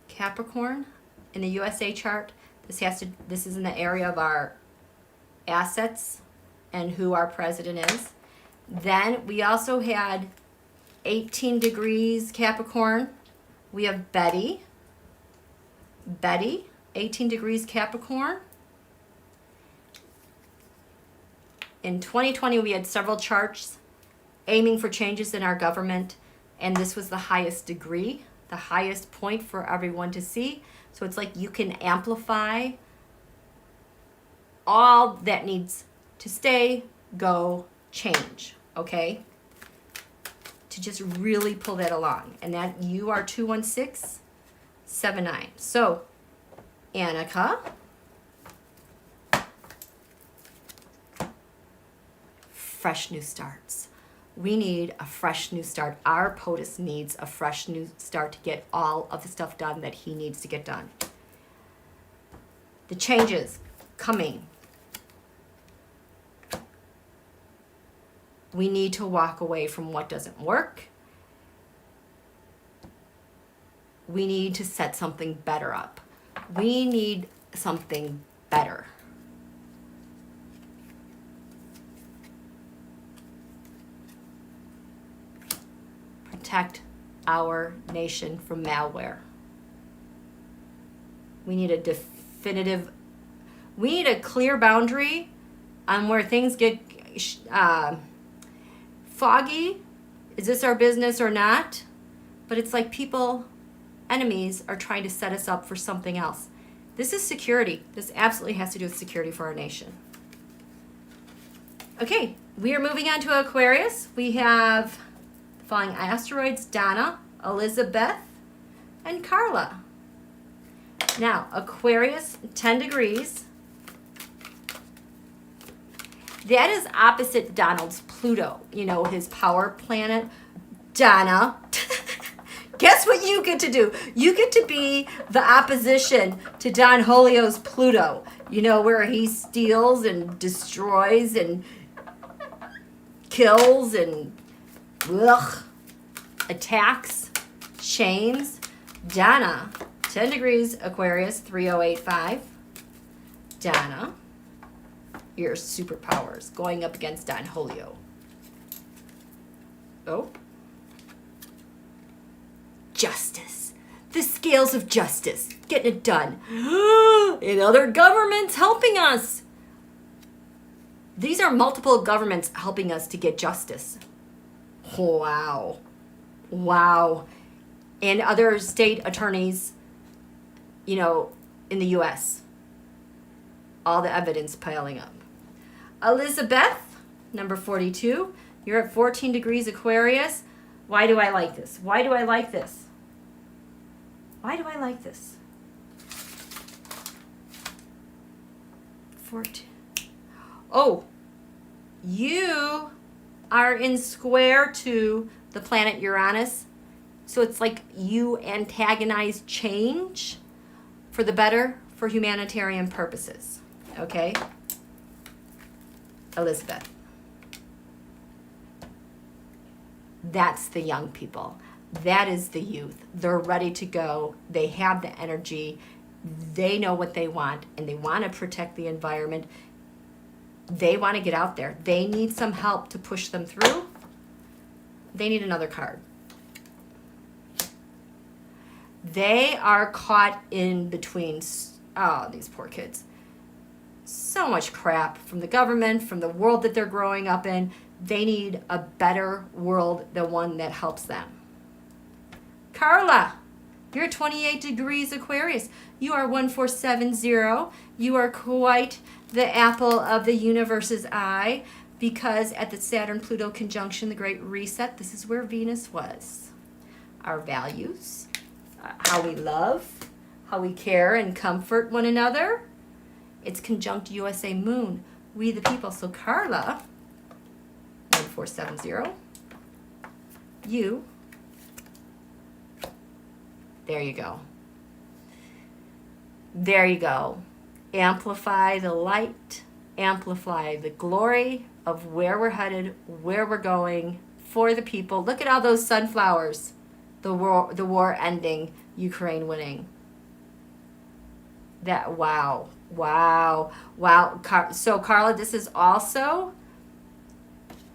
Capricorn in the USA chart, this is in the area of our assets and who our president is. Then we also had 18 degrees Capricorn. We have Betty, 18 degrees Capricorn. In 2020, we had several charts aiming for changes in our government, and this was the highest degree, the highest point for everyone to see. So it's like you can amplify all that needs to stay, go, change, okay? To just really pull that along. And that you are 21679. So, Annika, fresh new starts. We need a fresh new start. Our POTUS needs a fresh new start to get all of the stuff done that he needs to get done. The changes coming. We need to walk away from what doesn't work. We need to set something better up. We need something better. better. Protect our nation from malware. We need a definitive, we need a clear boundary on where things get foggy. Is this our business or not? But it's like people, enemies, are trying to set us up for something else. This is security. This absolutely has to do with security for our nation. Okay, we are moving on to Aquarius. We have the following asteroids: Donna, Elizabeth, and Carla. Now, Aquarius, 10 degrees. That is opposite Donald's Pluto, you know, his power planet. Donna, guess what you get to do? You get to be the opposition to Don Julio's Pluto, you know, where he steals and destroys and kills and attacks, shames. Donna, 10 degrees, Aquarius, 3085. Donna, your superpowers, going up against Don Julio. Oh. Justice. The scales of justice. Getting it done. And other governments helping us. These are multiple governments helping us to get justice. Wow. Wow. And other state attorneys, you know, in the U.S. All the evidence piling up. Elizabeth, number 42. You're at 14 degrees Aquarius. Why do I like this? Why do I like this? Why do I like this? 14. Oh, you are in square to the planet Uranus. So it's like you antagonize change for the better, for humanitarian purposes. Okay? Elizabeth. That's the young people. That is the youth. They're ready to go. They have the energy. They know what they want, and they want to protect the environment. They want to get out there. They need some help to push them through. They need another card. They are caught in between, oh, these poor kids. So much crap from the government, from the world that they're growing up in. They need a better world, the one that helps them. Carla, you're 28 degrees Aquarius. You are 1470. You are quite the apple of the universe's eye, because at the Saturn-Pluto conjunction, the Great Reset, this is where Venus was. Our values, how we love, how we care and comfort one another. It's conjunct USA Moon, we the people. So Carla, 1470, you, there you go. There you go. Amplify the light, amplify the glory of where we're headed, where we're going, for the people. Look at all those sunflowers. The war ending, Ukraine winning. That, wow, wow, wow. So Carla, this is also,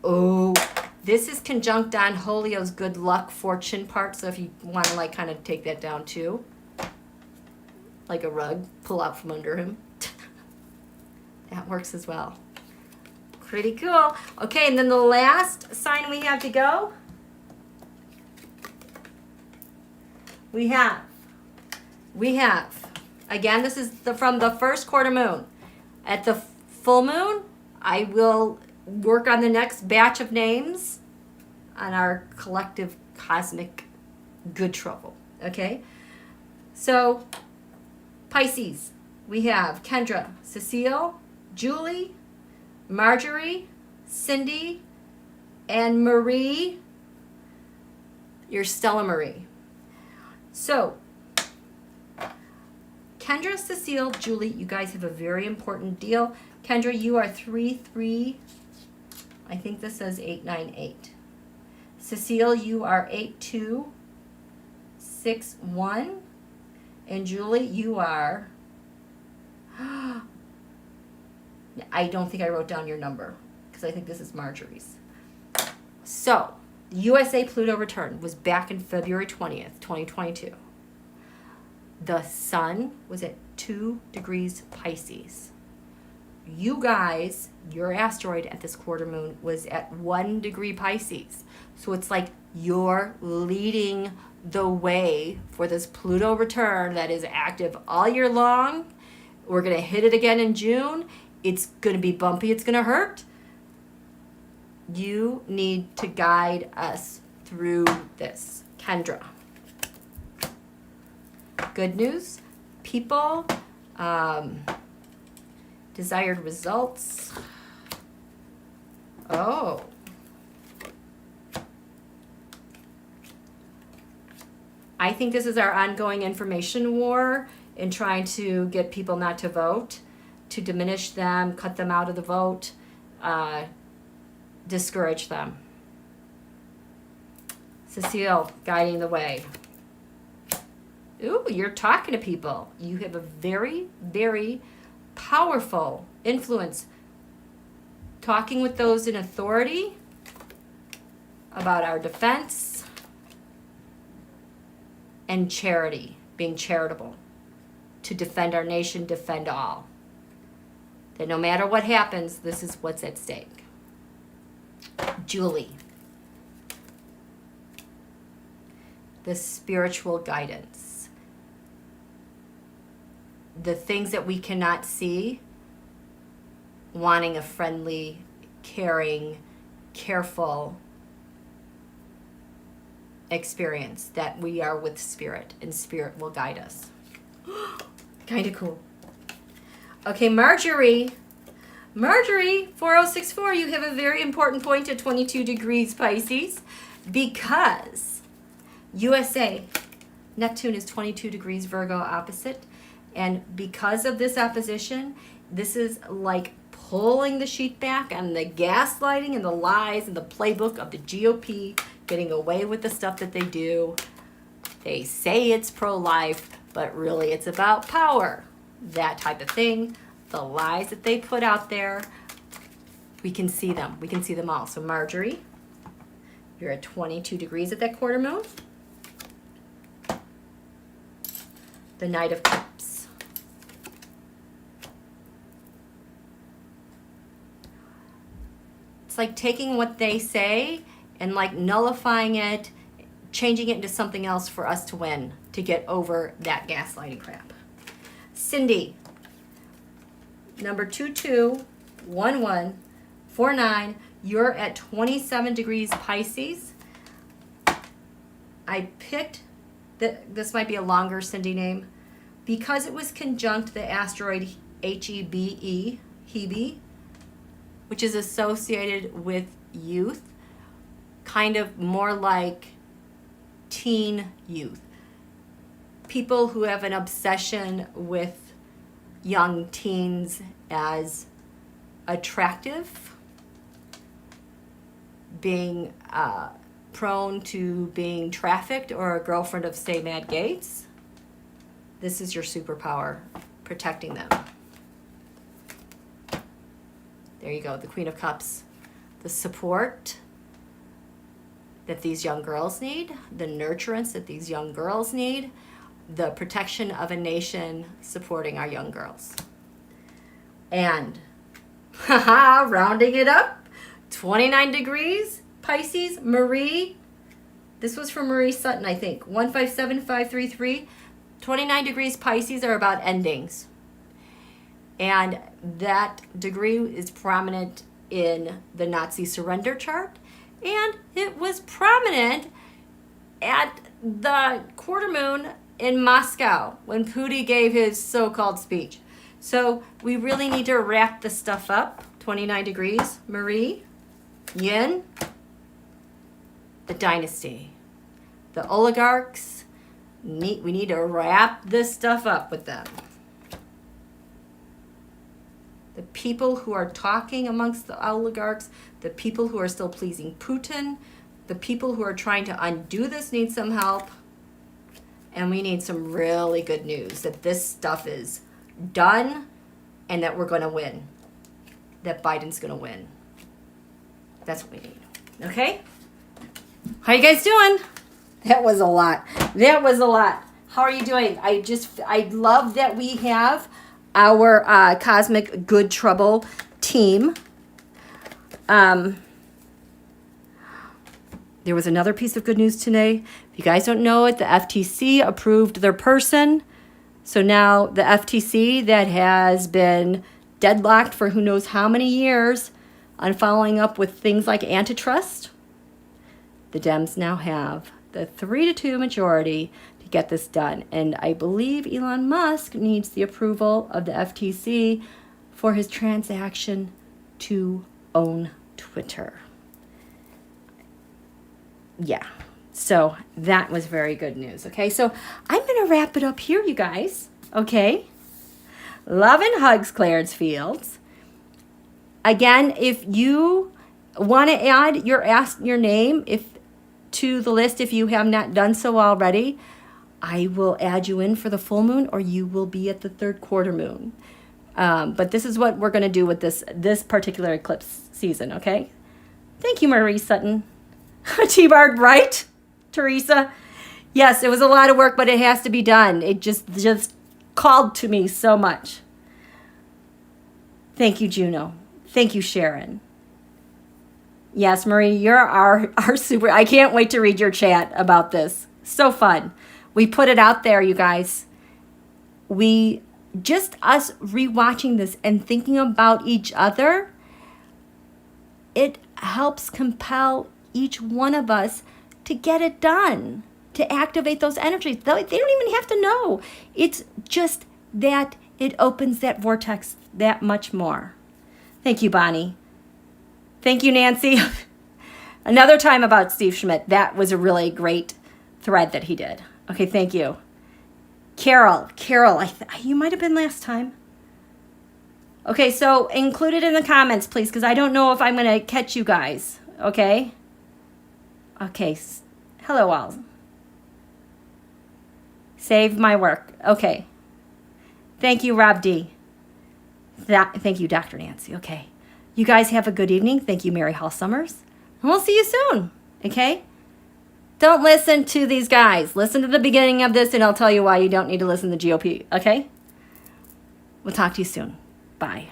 oh, this is conjunct Don Julio's good luck fortune part. So if you want to like kind of take that down too, like a rug, pull out from under him. That works as well. Pretty cool. Okay, and then the last sign we have to go. We have, again, this is from the first quarter moon. At the full moon, I will work on the next batch of names on our collective cosmic good trouble, okay? So, Pisces, we have Kendra, Cecile, Julie, Marjorie, Cindy, and Marie. You're Stella Marie. So, Kendra, Cecile, Julie, you guys have a very important deal. Kendra, you are 33. I think this says 898. Cecile, you are 8261. And Julie, you are I don't think I wrote down your number because I think this is Marjorie's. So, USA Pluto return was back in February 20th, 2022. The sun was at 2 degrees Pisces. You guys, your asteroid at this quarter moon was at 1 degree Pisces. So it's like you're leading the way for this Pluto return that is active all year long. We're going to hit it again in June. It's going to be bumpy. It's going to hurt. You need to guide us through this. Kendra. Good news. People. Desired results. Oh. I think this is our ongoing information war in trying to get people not to vote, to diminish them, cut them out of the vote, discourage them. Cecile, guiding the way. Ooh, you're talking to people. You have a very, very powerful influence. Talking with those in authority about our defense and charity, being charitable, to defend our nation, defend all. That no matter what happens, this is what's at stake. Julie. The spiritual guidance. The things that we cannot see, wanting a friendly, caring, careful experience, that we are with spirit and spirit will guide us. Kind of cool. Okay, Marjorie, 4064, you have a very important point at 22 degrees Pisces because USA, Neptune is 22 degrees Virgo opposite. And because of this opposition, this is like pulling the sheet back on the gaslighting and the lies and the playbook of the GOP, getting away with the stuff that they do. They say it's pro-life, but really it's about power. That type of thing. The lies that they put out there, we can see them. We can see them all. So Marjorie, you're at 22 degrees at that quarter moon. The Knight of Cups. It's like taking what they say and like nullifying it, changing it into something else for us to win, to get over that gaslighting crap. Cindy, number 221149, you're at 27 degrees Pisces. I picked, this might be a longer Cindy name, because it was conjunct the asteroid Hebe, Hebe, which is associated with youth, kind of more like teen youth. People who have an obsession with young teens as attractive, being prone to being trafficked, or a girlfriend of Stay Mad Gates. This is your superpower, protecting them. There you go, the Queen of Cups. The support that these young girls need, the nurturance that these young girls need, the protection of a nation supporting our young girls. And, haha, rounding it up, 29 degrees, Pisces, Marie. This was from Marie Sutton, I think, 157533. 29 degrees Pisces are about endings. And that degree is prominent in the Nazi surrender chart. And it was prominent at the quarter moon in Moscow when Putin gave his so-called speech. So we really need to wrap this stuff up. 29 degrees, Marie, Yin, the dynasty, the oligarchs. We need to wrap this stuff up with them. The people who are talking amongst the oligarchs, the people who are still pleasing Putin, the people who are trying to undo this need some help. And we need some really good news that this stuff is done and that we're going to win. that Biden's going to win. That's what we need. Okay? How you guys doing? That was a lot. That was a lot. How are you doing? I love that we have our Cosmic Good Trouble team. There was another piece of good news today. If you guys don't know it, the FTC approved their person. So now the FTC that has been deadlocked for who knows how many years on following up with things like antitrust, the Dems now have the 3-2 majority to get this done. And I believe Elon Musk needs the approval of the FTC for his transaction to own Twitter. Yeah, so that was very good news. Okay, so I'm going to wrap it up here, you guys. Okay? Love and hugs, Clarence Fields. Again, if you want to add your name to the list, if you have not done so already, I will add you in for the full moon, or you will be at the third quarter moon. But this is what we're going to do with this particular eclipse season, okay? Thank you, Marie Sutton. T-Bard, right, Teresa? Yes, it was a lot of work, but it has to be done. It just called to me so much. Thank you, Juno. Thank you, Sharon. Yes, Marie, you're our super. I can't wait to read your chat about this. So fun. We put it out there, you guys. Us rewatching this and thinking about each other, it helps compel each one of us to get it done, to activate those energies. They don't even have to know. It's just that it opens that vortex that much more. Thank you, Bonnie. Thank you, Nancy. Another time about Steve Schmidt. That was a really great thread that he did. Okay, thank you. Carol, you might have been last time. Okay, so include it in the comments, please, because I don't know if I'm going to catch you guys. Okay? Okay, hello all. Save my work. Okay. Thank you, Rob D. Thank you, Dr. Nancy. Okay. You guys have a good evening. Thank you, Mary Hall Summers. And we'll see you soon. Okay? Don't listen to these guys. Listen to the beginning of this, and I'll tell you why you don't need to listen to GOP. Okay? We'll talk to you soon. Bye.